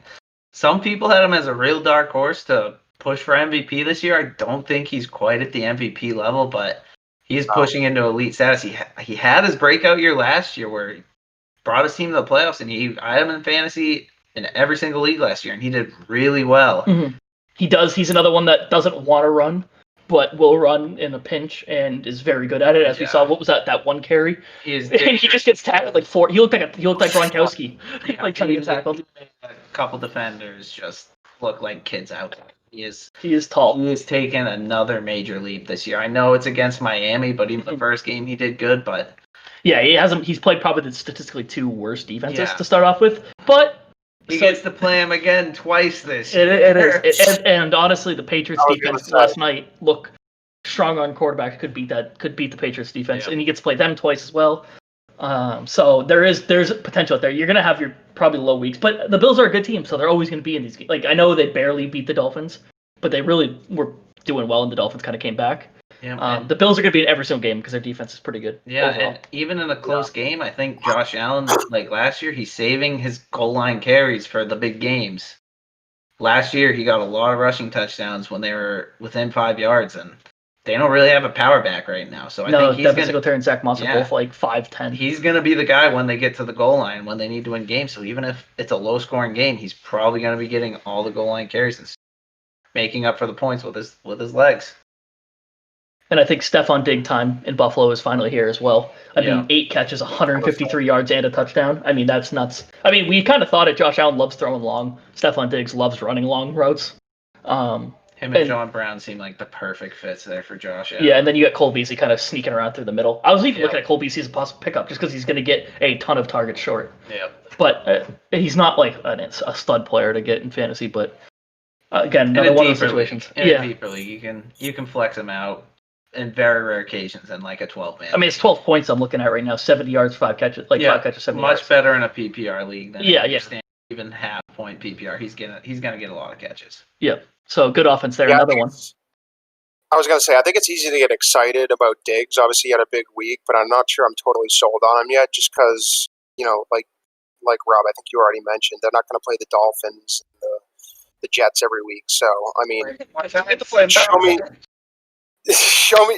some people had him as a real dark horse to push for MVP this year. I don't think he's quite at the MVP level, but he's pushing into elite status. He had his breakout year last year where he brought his team to the playoffs, and I had him in fantasy in every single league last year, and he did really well. Mm-hmm. He does. He's another one that doesn't want to run, but will run in a pinch and is very good at it. As we saw, what was that one carry? He just gets tackled like 4. He looked like Gronkowski, like trying to get tackled. A couple defenders just look like kids out there. He is tall. He is taking another major leap this year. I know it's against Miami, but even the first game he did good. But yeah, he's played probably the statistically 2 worst defenses to start off with, but. He gets to play him again twice this year. It is. And honestly, the Patriots defense last night look strong on quarterback. Could beat the Patriots defense, and he gets to play them twice as well. So there's potential out there. You're gonna have your probably low weeks, but the Bills are a good team, so they're always gonna be in these games. Like I know they barely beat the Dolphins, but they really were doing well, and the Dolphins kind of came back. Yeah, the Bills are going to be in every single game because their defense is pretty good. Yeah, overall. And even in a close game, I think Josh Allen, like last year, he's saving his goal line carries for the big games. Last year, he got a lot of rushing touchdowns when they were within 5 yards, and they don't really have a power back right now. So I think he's Devin Singletary and Zach Moss are both like 5'10". He's going to be the guy when they get to the goal line, when they need to win games. So even if it's a low-scoring game, he's probably going to be getting all the goal line carries and making up for the points with his legs. And I think Stephon Diggs time in Buffalo is finally here as well. I mean, 8 catches, 153 yards, and a touchdown. I mean, that's nuts. I mean, we kind of thought it. Josh Allen loves throwing long. Stephon Diggs loves running long routes. Him and John Brown seem like the perfect fits there for Josh Allen. Yeah, and then you got Cole Beasley kind of sneaking around through the middle. I was even looking at Cole Beasley as a possible pickup just because he's going to get a ton of targets short. Yeah. But he's not like a stud player to get in fantasy. But again, another one of those situations. In a deeper league, you can flex him out in very rare occasions in like a 12-man. I mean, it's 12 points I'm looking at right now. 70 yards, 5 catches, 5 catches, 70 yards. Much better in a PPR league than even half point PPR. He's gonna get a lot of catches. Yeah. So good offense there. Another one. I was going to say, I think it's easy to get excited about Diggs. Obviously, he had a big week, but I'm not sure I'm totally sold on him yet just because, like Rob, I think you already mentioned, they're not going to play the Dolphins and the Jets every week. So, I mean,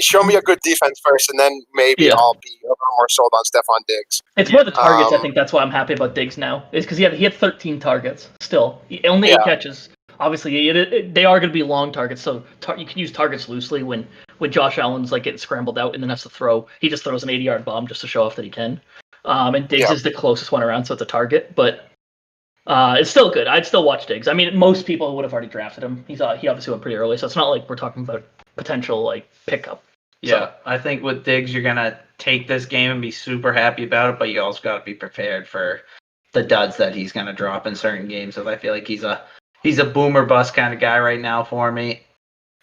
show me a good defense first, and then maybe I'll be a little more sold on Stephon Diggs. It's more the targets. I think that's why I'm happy about Diggs now. Is because he had 13 targets still, only 8 catches. Obviously, they are going to be long targets, so you can use targets loosely when Josh Allen's like getting scrambled out and then has to throw. He just throws an 80-yard bomb just to show off that he can. And Diggs is the closest one around, so it's a target, but it's still good. I'd still watch Diggs. I mean, most people would have already drafted him. He obviously went pretty early, so it's not like we're talking about potential like pickup. Yeah, I think with Diggs, you're gonna take this game and be super happy about it, but you also got to be prepared for the duds that he's gonna drop in certain games. So I feel like he's a boomer bust kind of guy right now for me,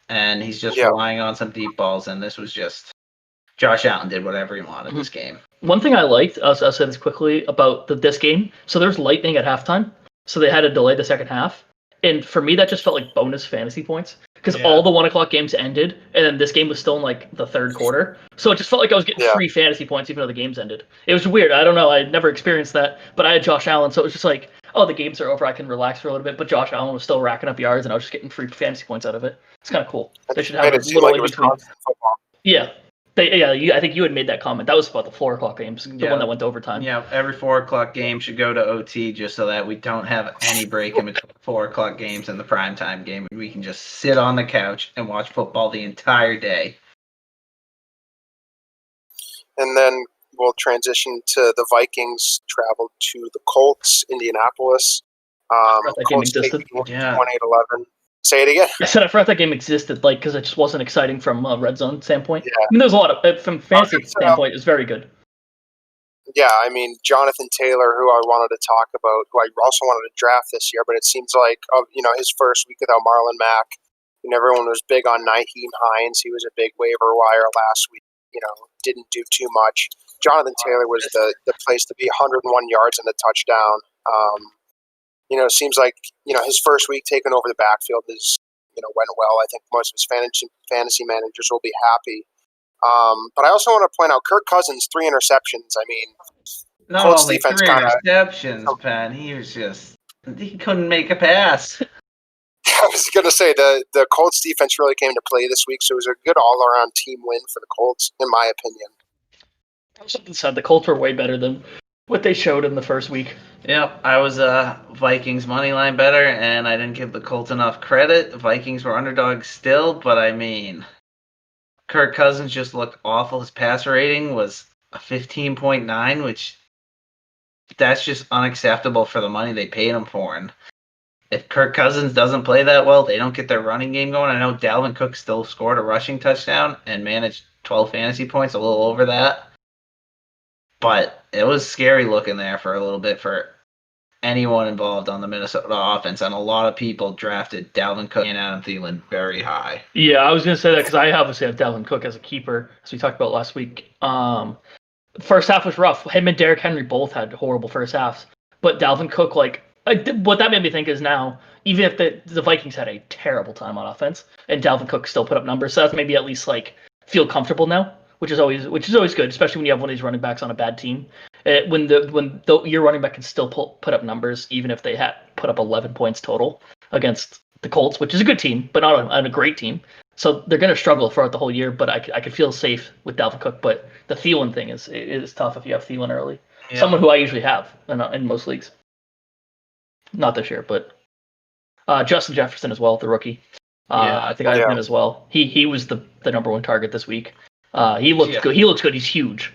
and he's just relying on some deep balls. And this was just Josh Allen did whatever he wanted this game. One thing I liked, I'll say this quickly about this game. So there's lightning at halftime, so they had to delay the second half. And for me, that just felt like bonus fantasy points because all the 1:00 games ended, and then this game was still in like the third quarter. So it just felt like I was getting free fantasy points even though the games ended. It was weird. I don't know. I had never experienced that, but I had Josh Allen, so it was just like, oh, the games are over. I can relax for a little bit. But Josh Allen was still racking up yards, and I was just getting free fantasy points out of it. It's kind of cool. They should have a little in between. Yeah. I think you had made that comment. That was about the 4:00 games, the one that went to overtime. Yeah, every 4:00 game should go to OT just so that we don't have any break in between 4:00 games and the primetime game. We can just sit on the couch and watch football the entire day. And then we'll transition to the Vikings travel to the Colts, Indianapolis. Colts take 28-11. Say it again. I said I forgot that game existed, like, because it just wasn't exciting from a red zone standpoint. Yeah. I mean, there's a lot of from fantasy standpoint, it's very good. Yeah, I mean, Jonathan Taylor, who I wanted to talk about, who I also wanted to draft this year, but it seems like his first week without Marlon Mack, and everyone was big on Nyheim Hines. He was a big waiver wire last week. Didn't do too much. Jonathan Taylor was the place to be. 101 yards and a touchdown. Seems like, his first week taking over the backfield went well. I think most of his fantasy managers will be happy. But I also want to point out Kirk Cousins, 3 interceptions. I mean, not Colts only defense 3 interceptions, Pat. He couldn't make a pass. I was going to say the Colts defense really came to play this week, so it was a good all-around team win for the Colts, in my opinion. Something said the Colts were way better than what they showed in the first week. Yep, I was Vikings money line better, and I didn't give the Colts enough credit. The Vikings were underdogs still, but I mean, Kirk Cousins just looked awful. His passer rating was a 15.9, which that's just unacceptable for the money they paid him for. And if Kirk Cousins doesn't play that well, they don't get their running game going. I know Dalvin Cook still scored a rushing touchdown and managed 12 fantasy points, a little over that. But it was scary looking there for a little bit for anyone involved on the Minnesota offense, and a lot of people drafted Dalvin Cook and Adam Thielen very high. Yeah, I was going to say that because I obviously have Dalvin Cook as a keeper, as we talked about last week. First half was rough. Him and Derrick Henry both had horrible first halves. But Dalvin Cook, what that made me think is now, even if the Vikings had a terrible time on offense, and Dalvin Cook still put up numbers, so that's maybe at least feel comfortable now. Which is always good, especially when you have one of these running backs on a bad team. When your running back can still put up numbers, even if they had put up 11 points total against the Colts, which is a good team, but not a great team. So they're going to struggle throughout the whole year. But I could feel safe with Dalvin Cook. But the Thielen thing is tough if you have Thielen early. Yeah. Someone who I usually have in most leagues. Not this year, but Justin Jefferson as well, the rookie. I think I have him as well. He was the number one target this week. He looks good. He looks good. He's huge.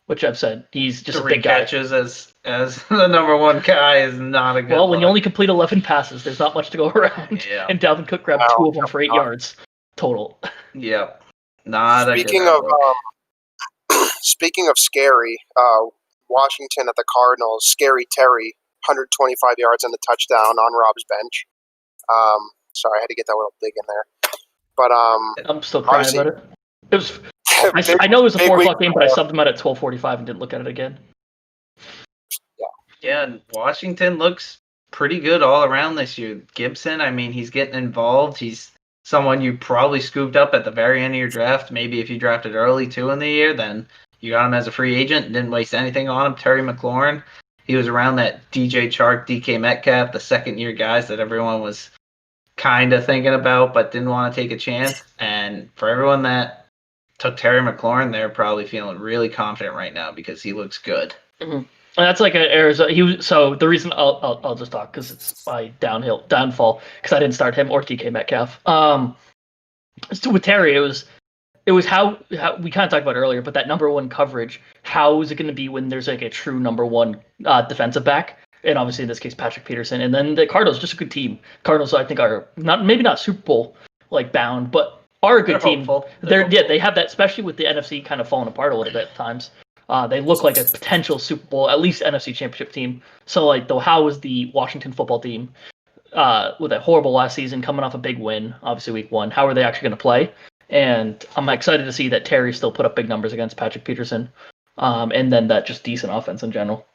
which I've said he's just a 3 big guy. catches as the number 1 guy is not a good Well, when you look. only complete 11 passes, there's not much to go around. Yeah. And Dalvin Cook grabbed 2 of them for 8 yards total. Yep. Not Speaking a good of look. speaking of scary, Washington at the Cardinals, Scary Terry, 125 yards and a touchdown on Rob's bench. Sorry, I had to get that little dig in there. But I'm still crying about it. It was. big, I know it was a big 4 week o'clock game, but I subbed him out at 12:45 and didn't look at it again. Yeah, and Washington looks pretty good all around this year. Gibson, I mean, he's getting involved. He's someone you probably scooped up at the very end of your draft. Maybe if you drafted early too in the year, then you got him as a free agent and didn't waste anything on him. Terry McLaurin, he was around that DJ Chark, DK Metcalf, the second-year guys that everyone was kind of thinking about but didn't want to take a chance. And for everyone that took Terry McLaurin, they're probably feeling really confident right now because he looks good. Mm-hmm. That's like an Arizona. So the reason I'll just talk because it's my downfall because I didn't start him or DK Metcalf. So with Terry, it was how we kind of talked about earlier, but that number 1 coverage. How is it going to be when there's like a true number 1 defensive back? And obviously in this case Patrick Peterson, and then the Cardinals, just a good team. Cardinals, I think, are maybe not Super Bowl like bound, but are a good team. They have that, especially with the NFC kind of falling apart a little bit at times. They look like a potential Super Bowl, at least NFC Championship team. So, like, how was the Washington football team with a horrible last season, coming off a big win, obviously week 1? How are they actually going to play? And I'm excited to see that Terry still put up big numbers against Patrick Peterson, and then that just decent offense in general.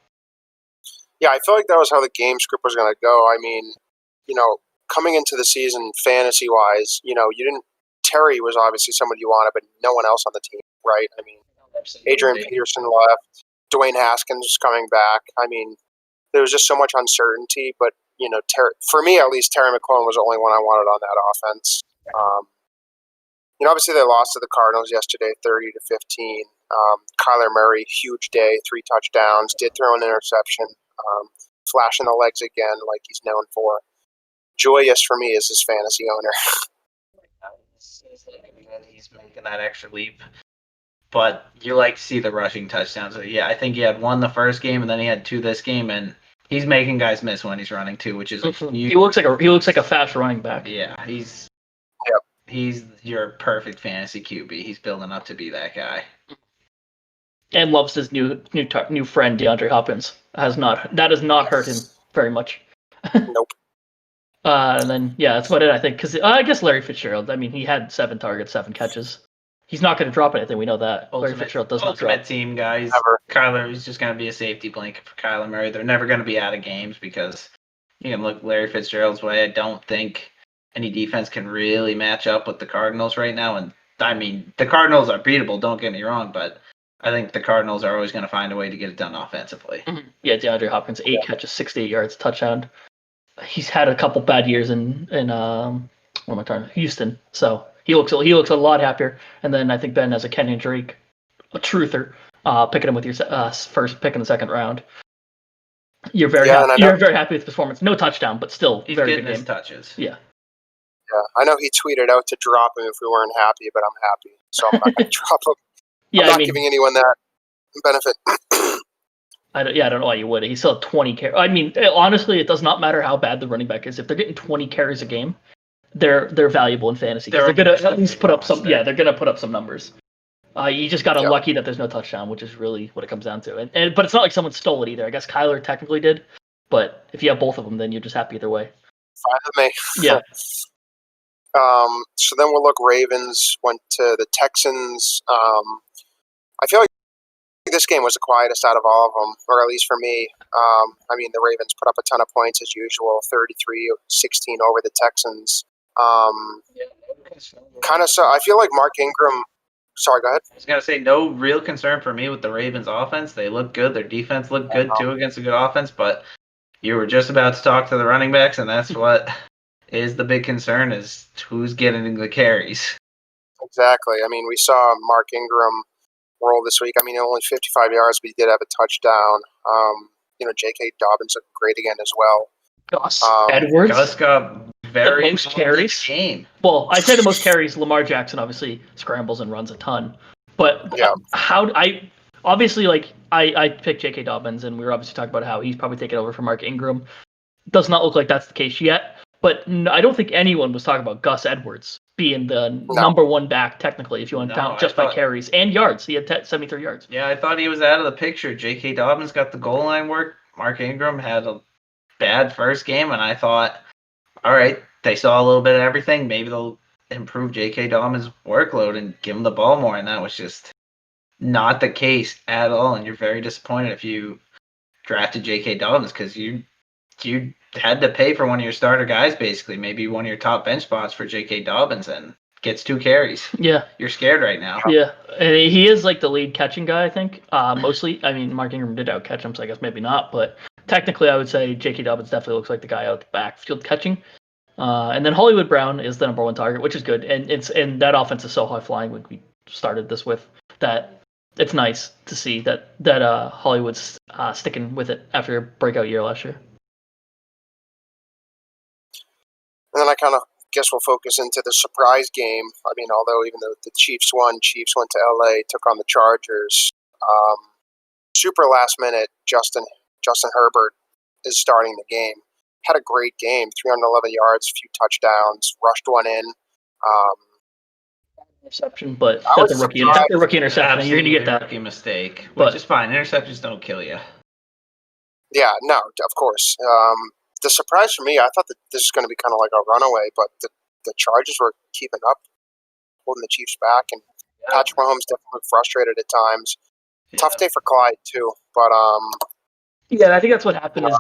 Yeah, I feel like that was how the game script was going to go. I mean, coming into the season, fantasy-wise, Terry was obviously somebody you wanted, but no one else on the team, right? I mean, Adrian Peterson left. Dwayne Haskins was coming back. I mean, there was just so much uncertainty. But, for me, at least, Terry McLaurin was the only one I wanted on that offense. Obviously they lost to the Cardinals yesterday, 30-15. Kyler Murray, huge day, 3 touchdowns, did throw an interception, flashing the legs again like he's known for. Joyous for me as his fantasy owner. He's making that extra leap. But you like to see the rushing touchdowns. Yeah, I think he had 1 the first game, and then he had 2 this game, and he's making guys miss when he's running too, which is he looks like a fast running back. Yeah, he's your perfect fantasy QB. He's building up to be that guy. And loves his new friend DeAndre Hopkins. That has not hurt him very much. Nope. And then that's about it, I think, because I guess Larry Fitzgerald. I mean, he had 7 targets, 7 catches. He's not going to drop anything. We know that. Larry Fitzgerald does not drop. Ultimate team guys. Kyler is just going to be a safety blanket for Kyler Murray. They're never going to be out of games because you can look Larry Fitzgerald's way. I don't think any defense can really match up with the Cardinals right now. And I mean, the Cardinals are beatable. Don't get me wrong, but I think the Cardinals are always going to find a way to get it done offensively. Mm-hmm. Yeah, DeAndre Hopkins, 8 catches, 68 yards, touchdown. He's had a couple bad years in Houston, so he looks a lot happier. And then I think Ben has a Kenyon Drake, a truther, picking him with your first pick in the second round. You're very happy with his performance. No touchdown, but still he's very getting good his game. touches. Yeah. Yeah, I know he tweeted out to drop him if we weren't happy, but I'm happy, so I'm not going to drop him. Yeah, I'm not giving anyone that benefit. I don't know why you would. He still had 20 carries. I mean, honestly, it does not matter how bad the running back is. If they're getting 20 carries a game, they're valuable in fantasy. They're going to at least put up some. Yeah, they're going to put up some numbers. You just got unlucky that there's no touchdown, which is really what it comes down to. But it's not like someone stole it either. I guess Kyler technically did, but if you have both of them, then you're just happy either way. Fine with me. Yeah. So then we'll look. Ravens went to the Texans. I feel like this game was the quietest out of all of them, or at least for me. I mean, the Ravens put up a ton of points as usual, 33-16 over the Texans. So I feel like Mark Ingram. Sorry, go ahead. I was going to say, no real concern for me with the Ravens offense. They look good. Their defense looked good, too, against a good offense. But you were just about to talk to the running backs, and that's what is the big concern, is who's getting the carries. Exactly. I mean, we saw Mark Ingram roll this week. I mean, only 55 yards, but he did have a touchdown. J.K. Dobbins looked great again as well. Gus Edwards. Gus got the most carries. Game. Well, I'd say the most carries. Lamar Jackson obviously scrambles and runs a ton. But obviously, like I picked J.K. Dobbins, and we were obviously talking about how he's probably taking over for Mark Ingram. Does not look like that's the case yet, but I don't think anyone was talking about Gus Edwards being the number one back technically, if you want to count just by carries and yards. He had 73 yards. Yeah, I thought he was out of the picture. J.K. Dobbins got the goal line work. Mark Ingram had a bad first game, and I thought, all right, they saw a little bit of everything. Maybe they'll improve J.K. Dobbins' workload and give him the ball more, and that was just not the case at all. And you're very disappointed if you drafted J.K. Dobbins because you had to pay for one of your starter guys, basically, maybe one of your top bench spots for J.K. Dobbins, and gets 2 carries. Yeah. You're scared right now. Yeah. And he is like the lead catching guy, I think. Mostly. I mean, Mark Ingram did outcatch him, so I guess maybe not. But technically, I would say J.K. Dobbins definitely looks like the guy out the backfield catching. And then Hollywood Brown is the number one target, which is good. And that offense is so high flying, like we started this with, that it's nice to see that Hollywood's sticking with it after a breakout year last year. And then I kind of guess we'll focus into the surprise game. I mean, although even though the Chiefs went to LA, took on the Chargers. Super last minute, Justin Herbert is starting the game. Had a great game, 311 yards, a few touchdowns, rushed one in. Interception, but that's a rookie interception. You're going to get that. Rookie mistake, which is fine. Interceptions don't kill you. Yeah, no, of course. The surprise for me, I thought that this was going to be kind of like a runaway, but the Chargers were keeping up, holding the Chiefs back, and Patrick Mahomes definitely looked frustrated at times. Yeah. Tough day for Clyde too, but yeah, I think that's what happened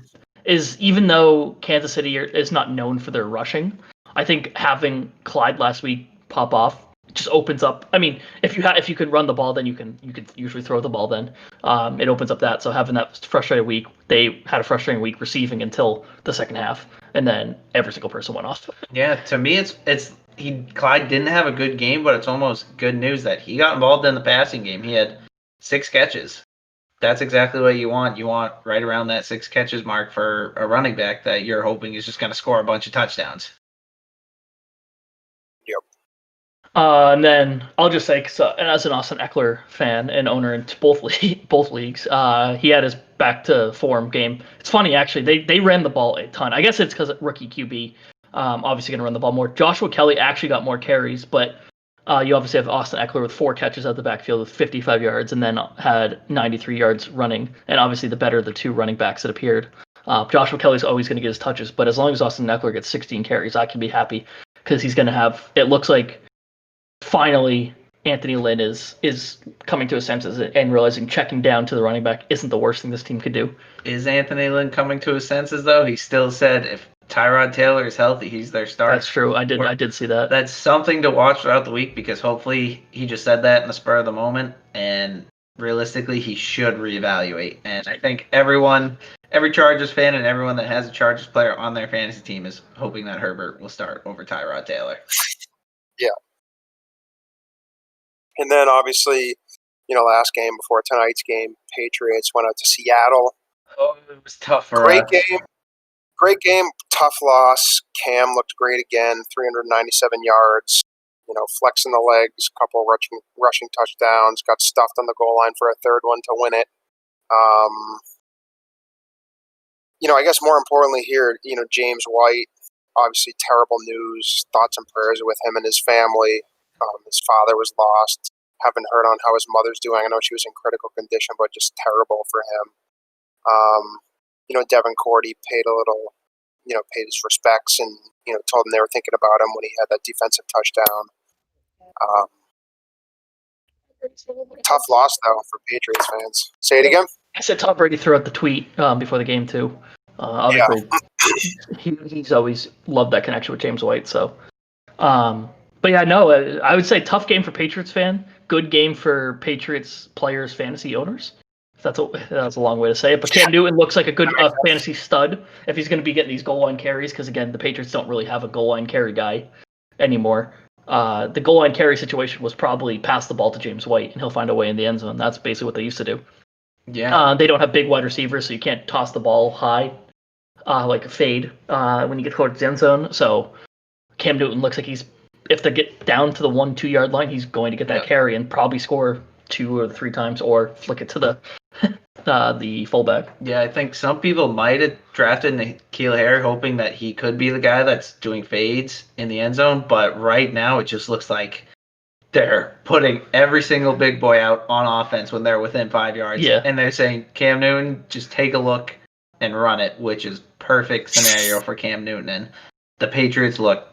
is even though Kansas City is not known for their rushing, I think having Clyde last week pop off just opens up. I mean, if you could run the ball, then you could usually throw the ball. Then it opens up that. So having that frustrated week, they had a frustrating week receiving until the second half, and then every single person went off. Yeah, to me, Clyde didn't have a good game, but it's almost good news that he got involved in the passing game. He had 6 catches. That's exactly what you want. You want right around that 6 catches mark for a running back that you're hoping is just going to score a bunch of touchdowns. And then I'll just say, as an Austin Eckler fan and owner in both leagues, he had his back to form game. It's funny, actually. They ran the ball a ton. I guess it's because rookie QB, obviously going to run the ball more. Joshua Kelly actually got more carries, but you obviously have Austin Eckler with 4 catches out the backfield with 55 yards and then had 93 yards running. And obviously the better of the 2 running backs that appeared. Joshua Kelly's always going to get his touches, but as long as Austin Eckler gets 16 carries, I can be happy because he's going to have, it looks like, finally, Anthony Lynn is coming to his senses and realizing checking down to the running back isn't the worst thing this team could do. Is Anthony Lynn coming to his senses, though? He still said if Tyrod Taylor is healthy, he's their starter. That's true. I did see that. That's something to watch throughout the week because hopefully he just said that in the spur of the moment, and realistically he should reevaluate. And I think every Chargers fan and everyone that has a Chargers player on their fantasy team is hoping that Herbert will start over Tyrod Taylor. Yeah. And then, obviously, last game before tonight's game, Patriots went out to Seattle. Oh, it was tough for us. Game. Great game. Tough loss. Cam looked great again, 397 yards, flexing the legs, a couple rushing touchdowns, got stuffed on the goal line for a third one to win it. I guess more importantly here, James White, obviously terrible news, thoughts and prayers with him and his family. His father was lost. Haven't heard on how his mother's doing. I know she was in critical condition, but just terrible for him. Devin Cordy paid his respects and, told him they were thinking about him when he had that defensive touchdown. Tough loss, though, for Patriots fans. Say it again? I said Tom Brady threw out the tweet before the game, too. Obviously, he's always loved that connection with James White, so... But yeah, no, I would say tough game for Patriots fan, good game for Patriots players, fantasy owners. That's a long way to say it. But Cam Newton looks like a good fantasy stud if he's going to be getting these goal line carries because, again, the Patriots don't really have a goal line carry guy anymore. The goal line carry situation was probably pass the ball to James White and he'll find a way in the end zone. That's basically what they used to do. Yeah. They don't have big wide receivers, so you can't toss the ball high like a fade when you get towards the end zone. So Cam Newton looks like if they get down to the 1-2 yard line, he's going to get that carry and probably score 2 or 3 times, or flick it to the fullback. Yeah, I think some people might have drafted N'Keal Harry hoping that he could be the guy that's doing fades in the end zone, but right now it just looks like they're putting every single big boy out on offense when they're within 5 yards. Yeah. And they're saying, Cam Newton, just take a look and run it, which is perfect scenario for Cam Newton. And the Patriots look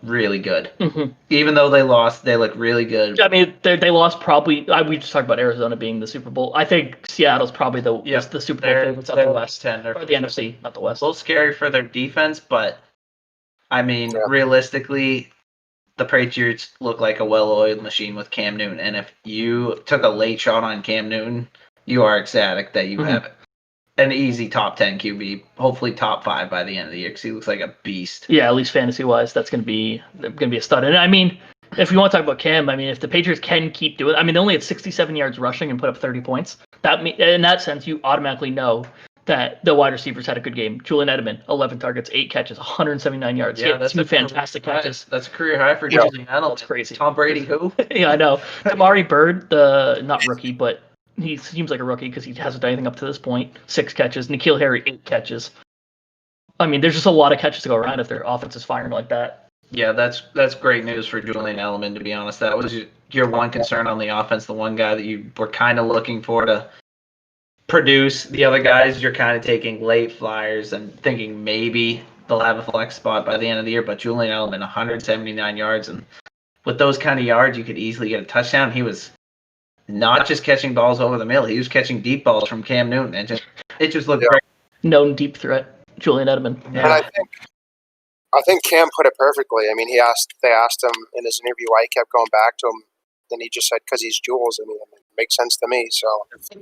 really good. Mm-hmm. Even though they lost, they look really good. I mean, they lost probably. We just talked about Arizona being the Super Bowl. I think Seattle's probably the Super Bowl favorites of the West. Contender. Or the NFC, not the West. A little scary for their defense, but I mean, realistically, the Patriots look like a well-oiled machine with Cam Newton. And if you took a late shot on Cam Newton, you are ecstatic that you have an easy top 10 QB, hopefully top 5 by the end of the year, because he looks like a beast. Yeah, at least fantasy-wise, that's going to be a stud. And I mean, if we want to talk about Cam, I mean, if the Patriots can keep doing, I mean, they only had 67 yards rushing and put up 30 points. In that sense, you automatically know that the wide receivers had a good game. Julian Edelman, 11 targets, 8 catches, 179 yards. Yeah, that's 2 fantastic catches. That's a career high for Julian Edelman. That's crazy. Tom Brady, who? Yeah, I know. Damari Bird, the not rookie, but he seems like a rookie because he hasn't done anything up to this point. 6 catches. N'Keal Harry, 8 catches. I mean, there's just a lot of catches to go around if their offense is firing like that. Yeah, that's great news for Julian Edelman, to be honest. That was your one concern on the offense, the one guy that you were kind of looking for to produce. The other guys, you're kind of taking late flyers and thinking maybe they'll have a flex spot by the end of the year. But Julian Edelman, 179 yards, and with those kind of yards, you could easily get a touchdown. He was not just catching balls over the middle; he was catching deep balls from Cam Newton, and it just looked great. Known deep threat, Julian Edelman. Yeah. And I think Cam put it perfectly. I mean, they asked him in his interview why he kept going back to him, and he just said, "Because he's Jules." I mean, it makes sense to me. So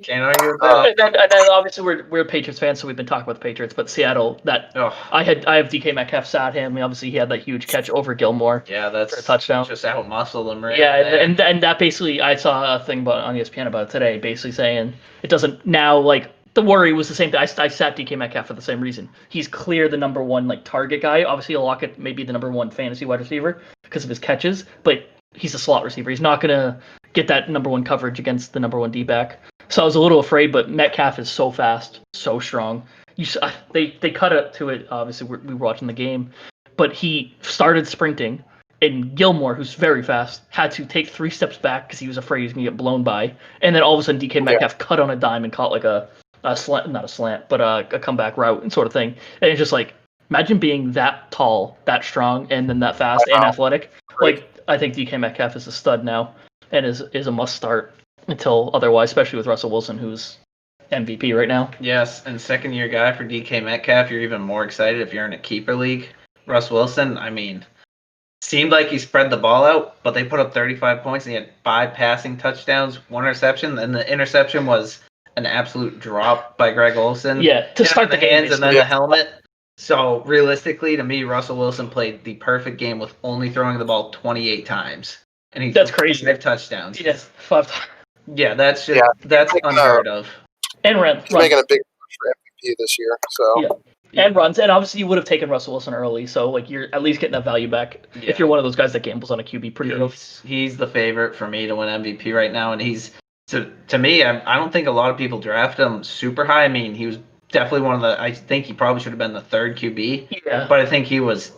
can't argue with that. And then obviously we're Patriots fans, so we've been talking about the Patriots. But Seattle, I have DK Metcalf sat him. Obviously, he had that huge catch over Gilmore. Yeah, that's for a touchdown. Just out muscle him, right? Yeah, and that basically, I saw a thing on ESPN about it today, basically saying it doesn't now like. The worry was the same thing. I sat DK Metcalf for the same reason. He's clear the number one like target guy. Obviously, Lockett may be the number one fantasy wide receiver because of his catches, but he's a slot receiver. He's not gonna get that number one coverage against the number one D-back. So I was a little afraid, but Metcalf is so fast, so strong. They cut it to it. Obviously, we were watching the game, but he started sprinting, and Gilmore, who's very fast, had to take 3 steps back because he was afraid he was gonna get blown by. And then all of a sudden, DK Metcalf cut on a dime and caught like a slant, not a slant, but a comeback route and sort of thing. And it's just like, imagine being that tall, that strong, and then that fast and athletic. Like, I think DK Metcalf is a stud now and is a must start until otherwise, especially with Russell Wilson, who's MVP right now. Yes, and second year guy for DK Metcalf, you're even more excited if you're in a keeper league. Russ Wilson, I mean, seemed like he spread the ball out, but they put up 35 points and he had 5 passing touchdowns, 1 interception, and the interception was an absolute drop by Greg Olsen. Yeah, to start the hands game, and then the helmet. So realistically, to me, Russell Wilson played the perfect game with only throwing the ball 28 times, and that's crazy. 5 touchdowns. Yes, 5 times. Yeah, that's unheard of. And runs. He's making a big push for MVP this year. So and runs, and obviously you would have taken Russell Wilson early, so like you're at least getting that value back if you're one of those guys that gambles on a QB pretty early. He's the favorite for me to win MVP right now, and he's. To me, I don't think a lot of people draft him super high. I mean, he was definitely one of the. I think he probably should have been the 3rd QB. Yeah. But I think he was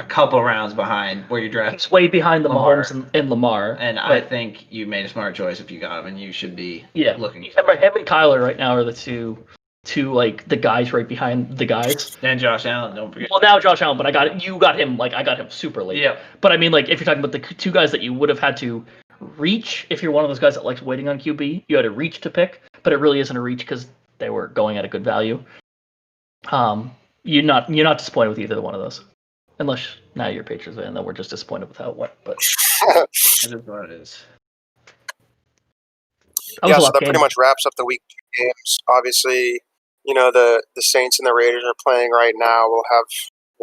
a couple rounds behind where you draft. He's way behind the Mahomes and Lamar. And I think you made a smart choice if you got him, and you should be looking. Him and Kyler right now are the two like the guys right behind the guys. And Josh Allen, don't forget. Well, now Josh Allen, but I got him super late. Yeah. But I mean, like if you're talking about the 2 guys that you would have had to reach, if you're one of those guys that likes waiting on QB, you had to reach to pick, but it really isn't a reach because they were going at a good value. You're not disappointed with either one of those, unless now you're Patriots fan, then we're just disappointed with how it went. But it is what it is. So that pretty much wraps up the week 2 games. Obviously, the Saints and the Raiders are playing right now. We'll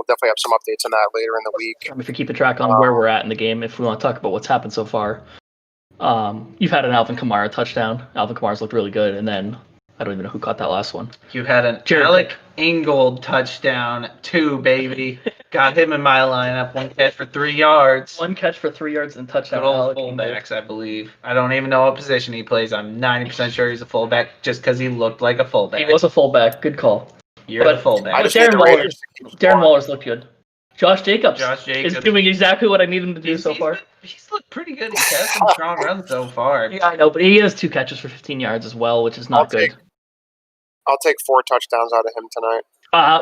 definitely have some updates on that later in the week. If you're keeping track on where we're at in the game, if we want to talk about what's happened so far, you've had an Alvin Kamara touchdown. Alvin Kamara's looked really good, and then I don't even know who caught that last one. You had an Alec Ingold touchdown too, baby. Got him in my lineup. 1 catch for 3 yards. 1 catch for 3 yards and Good touchdown. old Alec fullbacks, I believe. I don't even know what position he plays. I'm 90% sure he's a fullback just because he looked like a fullback. He was a fullback. Good call. You're the fullback. I just Darren need the Waller. Raiders to keep Darren scoring. Waller's looked good. Josh Jacobs is Jacobs. doing exactly what I need him to do so far. He's looked pretty good. He's had some strong runs so far. Yeah, I know, but he has 2 catches for 15 yards as well, which is not good. I'll take 4 touchdowns out of him tonight.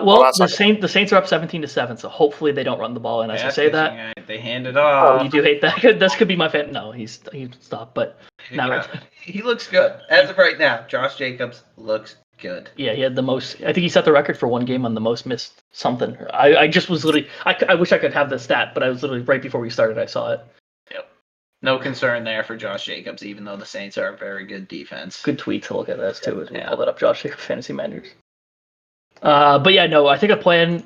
Well, that's the okay. Saints are up 17-7, so hopefully they don't run the ball. And as I say that, They hand it oh, off. you do hate that. This could be my fan. No, he stopped, but now he looks good as of right now. Josh Jacobs looks good. Yeah, he had the most. I think he set the record for one game on the most missed something. I just was literally. I wish I could have the stat, but I was literally right before we started. I saw it. Yep. No concern there for Josh Jacobs, even though the Saints are a very good defense. Good tweet to look at this too. As we pull that up, Josh Jacobs fantasy managers. But yeah, no, I think a plan.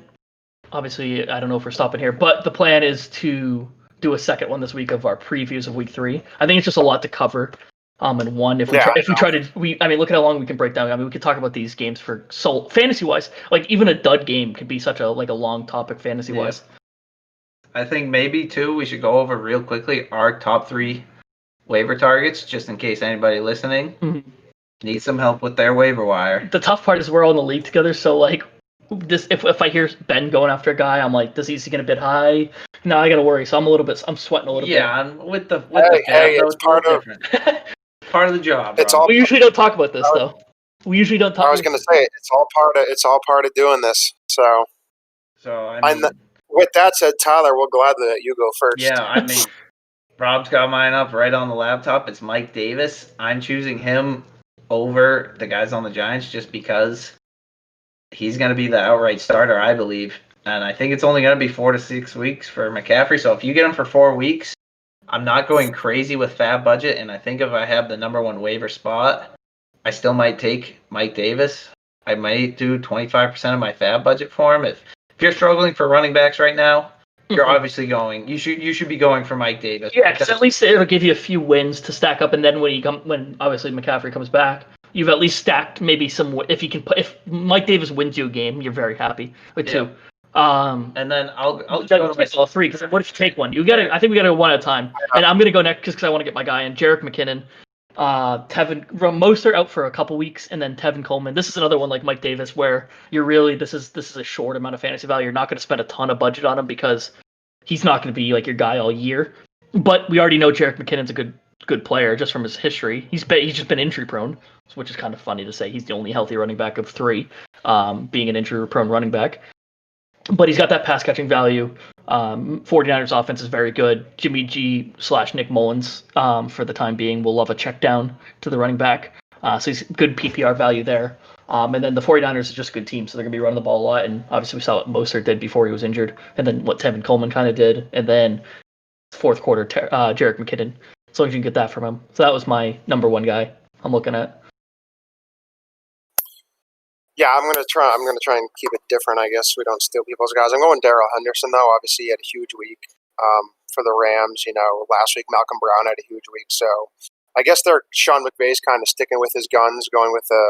Obviously, I don't know if we're stopping here, but the plan is to do a second one this week of our previews of week 3. I think it's just a lot to cover. And one, if we try to, look at how long we can break down. I mean, we could talk about these games for fantasy wise. Like even a dud game could be such a long topic fantasy wise. I think maybe too we should go over real quickly our top 3 waiver targets, just in case anybody listening needs some help with their waiver wire. The tough part is we're all in the league together, so like this, if I hear Ben going after a guy, I'm like, is he gonna bid high? No, I gotta worry. So I'm sweating a little bit. Yeah, and with the it's part of the job. We usually don't talk about this though. We usually don't talk. I was gonna say it's all part of doing this. So I mean, with that said, Tyler, we'll gladly let you go first. Yeah, I mean, Rob's got mine up right on the laptop. It's Mike Davis. I'm choosing him over the guys on the Giants just because he's going to be the outright starter, I believe. And I think it's only going to be 4 to 6 weeks for McCaffrey. So if you get him for 4 weeks, I'm not going crazy with fab budget. And I think if I have the number 1 waiver spot, I still might take Mike Davis. I might do 25% of my fab budget for him. If you're struggling for running backs right now, you're obviously going. You should be going for Mike Davis. Yeah, because at least it'll give you a few wins to stack up, and then when obviously McCaffrey comes back, you've at least stacked maybe some. If Mike Davis wins you a game, you're very happy with 2. And then I'll go to all 3. Because what if you take one? I think we got to go one at a time. And I'm gonna go next just because I want to get my guy in. Jerick McKinnon, Tevin Mostert out for a couple weeks, and then Tevin Coleman. This is another one like Mike Davis where you're really this is a short amount of fantasy value. You're not going to spend a ton of budget on him because he's not going to be like your guy all year. But we already know Jerick McKinnon's a good player just from his history. He's just been injury prone, which is kind of funny to say. He's the only healthy running back of 3, being an injury prone running back. But he's got that pass catching value. 49ers offense is very good. Jimmy G / Nick Mullins, for the time being, will love a check down to the running back. So he's good PPR value there. And then the 49ers is just a good team, so they're going to be running the ball a lot. And obviously we saw what Mostert did before he was injured, and then what Tevin Coleman kind of did. And then fourth quarter, Jerick McKinnon, as long as you can get that from him. So that was my number 1 guy I'm looking at. Yeah, I'm gonna try and keep it different. I guess we don't steal people's guys. I'm going Darrell Henderson though. Obviously, he had a huge week for the Rams. Last week Malcolm Brown had a huge week. So I guess Sean McVay's kind of sticking with his guns, going with a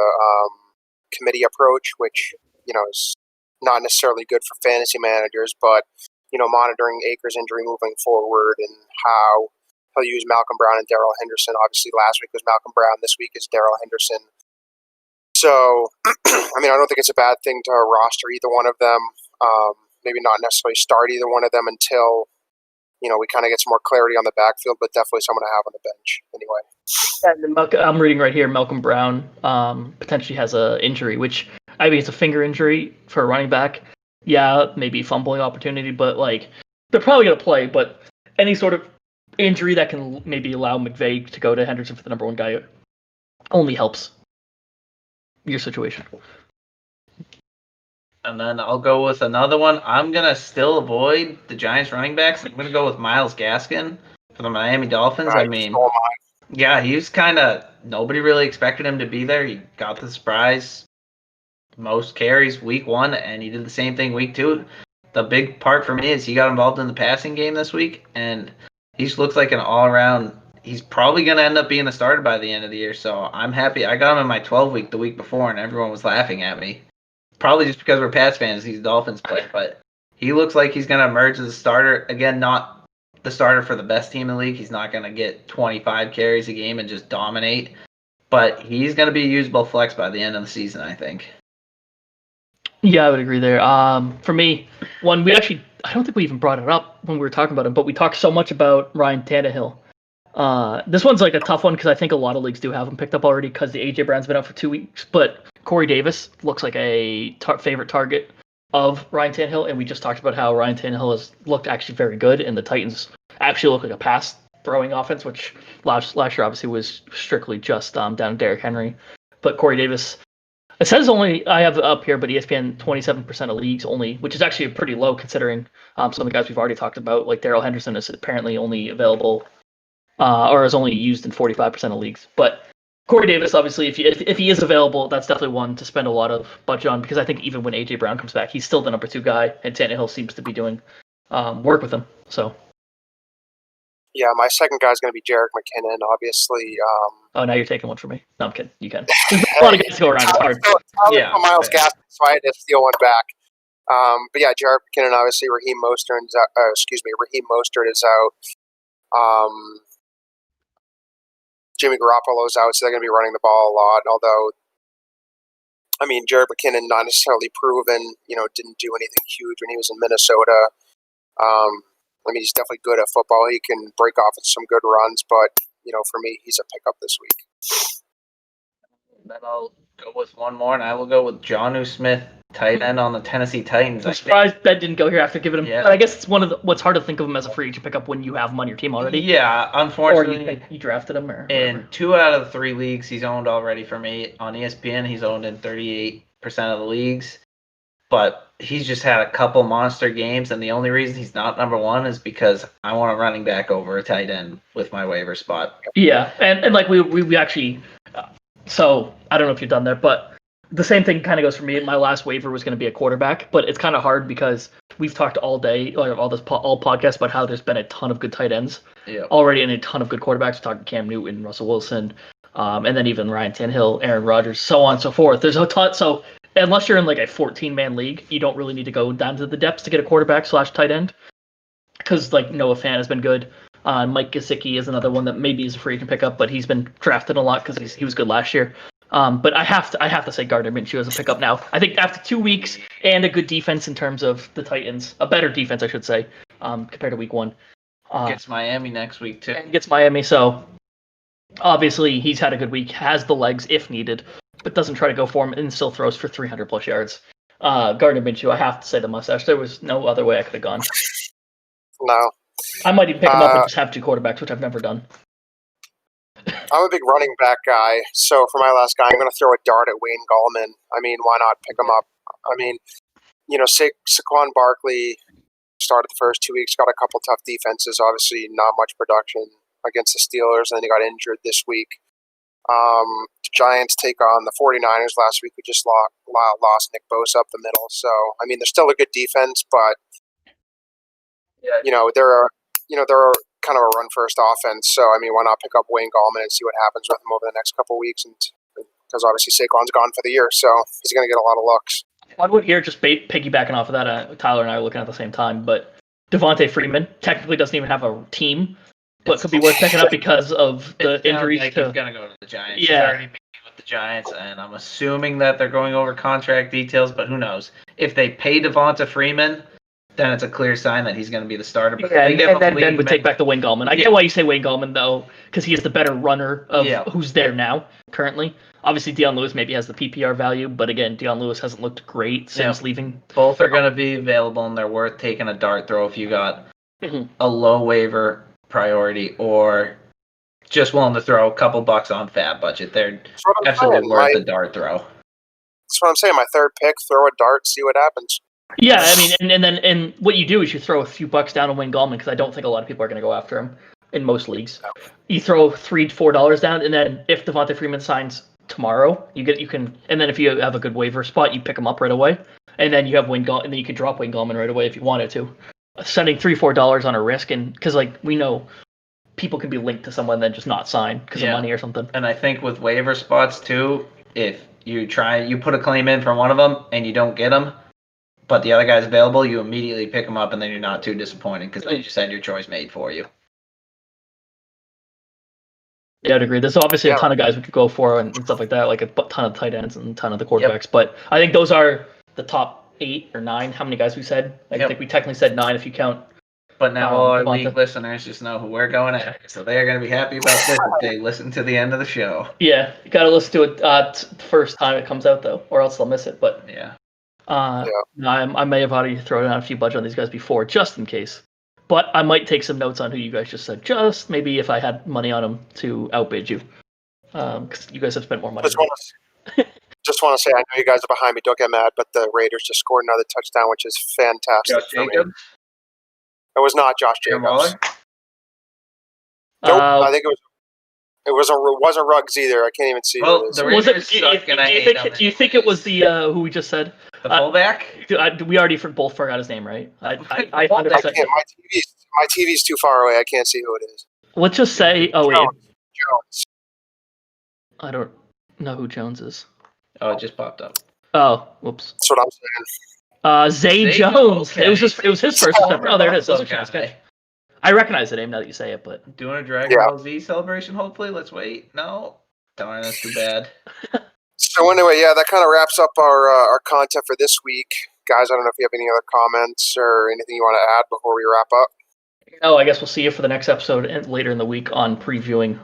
committee approach, which is not necessarily good for fantasy managers, but monitoring Akers' injury moving forward and how he'll use Malcolm Brown and Darrell Henderson. Obviously, last week was Malcolm Brown. This week is Darrell Henderson. So, I don't think it's a bad thing to roster either one of them. Maybe not necessarily start either one of them until, we kind of get some more clarity on the backfield, but definitely someone to have on the bench anyway. And I'm reading right here, Malcolm Brown potentially has an injury, which it's a finger injury for a running back. Yeah, maybe fumbling opportunity, but they're probably going to play. But any sort of injury that can maybe allow McVay to go to Henderson for the number 1 guy only helps your situation. And then I'll go with another one. I'm going to still avoid the Giants running backs. I'm going to go with Myles Gaskin for the Miami Dolphins. Yeah, he was nobody really expected him to be there. He got the surprise most carries week 1, and he did the same thing week 2. The big part for me is he got involved in the passing game this week, and he just looks like an all-around. He's probably going to end up being the starter by the end of the year, so I'm happy. I got him in my 12 week the week before, and everyone was laughing at me. Probably just because we're Pats fans, he's a Dolphins player, but He looks like he's going to emerge as a starter. Again, not the starter for the best team in the league. He's not going to get 25 carries a game and just dominate. But he's going to be a usable flex by the end of the season, I think. Yeah, I would agree there. For me, I don't think we even brought it up when we were talking about him, but we talked so much about Ryan Tannehill. This one's like a tough one because I think a lot of leagues do have him picked up already because the AJ Brown's been out for 2 weeks. But Corey Davis looks like a favorite target of Ryan Tannehill, and we just talked about how Ryan Tannehill has looked actually very good, and the Titans actually look like a pass throwing offense, which last year obviously was strictly just down to Derrick Henry. But Corey Davis, it says only, I have it up here, but ESPN 27% of leagues only, which is actually pretty low considering some of the guys we've already talked about, like Darrell Henderson is apparently only available or is only used in 45% of leagues. But Corey Davis, obviously, if he is available, that's definitely one to spend a lot of budget on because I think even when AJ Brown comes back, he's still the number 2 guy, and Tannehill seems to be doing work with him. So. Yeah, my second guy is going to be Jerick McKinnon, obviously. Oh, now you're taking one for me. No, I'm kidding. You can. There's a lot of guys to go around. It's hard. Miles Gaskin, so I had to steal one back. But yeah, Jerick McKinnon, obviously, Raheem Mostert is out. Jimmy Garoppolo's out, so they're going to be running the ball a lot. Although, I mean, Jerick McKinnon not necessarily proven, didn't do anything huge when he was in Minnesota. I mean, he's definitely good at football. He can break off some good runs, but, for me, he's a pickup this week. Then I'll go with one more, and I will go with Jonnu Smith, tight end on the Tennessee Titans. I'm surprised that didn't go here after giving him. Yeah. But I guess it's what's hard to think of him as a free agent pickup when you have him on your team already. Yeah, unfortunately. Or you drafted him. Or in 2 out of the 3 leagues he's owned already for me. On ESPN, he's owned in 38% of the leagues. But he's just had a couple monster games, and the only reason he's not number 1 is because I want a running back over a tight end with my waiver spot. Yeah, and like we actually, so I don't know if you've done that, but the same thing kind of goes for me. My last waiver was going to be a quarterback, but it's kind of hard because we've talked all day, like all podcasts about how there's been a ton of good tight ends already and a ton of good quarterbacks. We're talking Cam Newton, Russell Wilson, and then even Ryan Tannehill, Aaron Rodgers, so on and so forth. There's a ton. So unless you're in like a 14-man league, you don't really need to go down to the depths to get a quarterback/tight end because like Noah Fant has been good. Mike Gesicki is another one that maybe is a free agent pickup, but he's been drafted a lot because he was good last year. But I have to say Gardner Minshew as a pickup now. I think after 2 weeks and a good defense in terms of the Titans, a better defense I should say, compared to week 1. Gets Miami next week too. And gets Miami, so obviously he's had a good week, has the legs if needed, but doesn't try to go for him and still throws for 300 plus yards. Gardner Minshew, I have to say the mustache. There was no other way I could have gone. No. I might even pick him up and just have 2 quarterbacks, which I've never done. I'm a big running back guy, so for my last guy, I'm going to throw a dart at Wayne Gallman. I mean, why not pick him up? I mean, Saquon Barkley started the first 2 weeks, got a couple tough defenses, obviously not much production against the Steelers, and then he got injured this week. The Giants take on the 49ers last week, who just lost Nick Bosa up the middle. So, I mean, they're still a good defense, but, they're kind of a run-first offense. So, I mean, why not pick up Wayne Gallman and see what happens with him over the next couple of weeks? And because obviously Saquon's gone for the year, so he's going to get a lot of looks. One would here just piggybacking off of that. Tyler and I are looking at the same time, but Devontae Freeman technically doesn't even have a team, but could be worth picking up because of the injuries. He's going to go to the Giants. He's already meeting with the Giants, and I'm assuming that they're going over contract details, but who knows? If they pay Devonta Freeman, then it's a clear sign that he's going to be the starter. But and then would take back the Wayne Gallman. I get why you say Wayne Gallman, though, because he is the better runner of who's there now, currently. Obviously, Deion Lewis maybe has the PPR value, but again, Deion Lewis hasn't looked great since leaving. Both are going to be available, and they're worth taking a dart throw if you got a low waiver priority or just willing to throw a couple bucks on fab budget. They're absolutely worth the dart throw. That's what I'm saying. My third pick, throw a dart, see what happens. Yeah, I mean, and what you do is you throw a few bucks down on Wayne Gallman because I don't think a lot of people are going to go after him in most leagues. No. You throw $3 to $4 down, and then if Devonta Freeman signs tomorrow, and then if you have a good waiver spot, you pick him up right away, and then you have Wayne Gallman, and then you could drop Wayne Gallman right away if you wanted to. Sending $3-4 on a risk, and because like we know people can be linked to someone then just not sign because of money or something. And I think with waiver spots too, if you put a claim in for one of them and you don't get them, but the other guy's available, you immediately pick him up, and then you're not too disappointed because then you just had your choice made for you. Yeah, I'd agree. There's obviously a ton of guys we could go for and stuff like that, like a ton of tight ends and a ton of the quarterbacks. But I think those are the top 8 or 9. How many guys we said? I think we technically said 9 if you count. But now all our Devonta. league listeners just know who we're going after, so they're going to be happy about this if they listen to the end of the show. Yeah, you got to listen to it first time it comes out though, or else they'll miss it. But Yeah. no, I may have already thrown out a few budget on these guys before, just in case. But I might take some notes on who you guys just said, just maybe if I had money on them to outbid you, because you guys have spent more money. Just want to say, I know you guys are behind me. Don't get mad, but the Raiders just scored another touchdown, which is fantastic Josh Jacobs? It was not Josh Jacobs. Nope, I think it wasn't Ruggs either. I can't even see who it is. Was it? Do you think it was the who we just said? The fullback? We already both forgot his name, right? I can't. My TV's too far away. I can't see who it is. Let's just say. Oh wait. Jones. I don't know who Jones is. Oh, it just popped up. Oh, whoops. That's what I'm saying. Zay Jones. Okay. It was his first attempt. Oh, there it is. Those are Okay. guys. I recognize the name now that you say it, but Doing a Dragon Ball Z celebration, hopefully? Let's wait. No? Darn, that's too bad. So anyway, yeah, that kind of wraps up our content for this week. Guys, I don't know if you have any other comments or anything you want to add before we wrap up. I guess we'll see you for the next episode and later in the week on previewing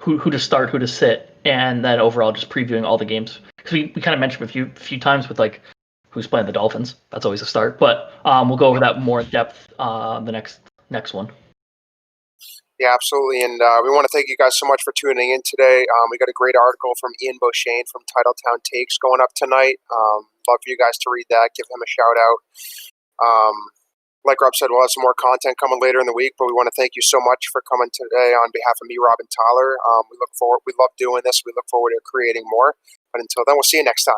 who to start, who to sit, and then overall just previewing all the games. Because we kind of mentioned a few times with like who's playing the Dolphins. That's always a start. But we'll go over that more in depth the next one. Yeah, absolutely. And we want to thank you guys so much for tuning in today. We got a great article from Ian Beauchene from Titletown Takes going up tonight. Love for you guys to read that. Give him a shout out. Like Rob said, we'll have some more content coming later in the week, but we want to thank you so much for coming today on behalf of me, Rob, and Tyler. We love doing this. We look forward to creating more. But until then, we'll see you next time.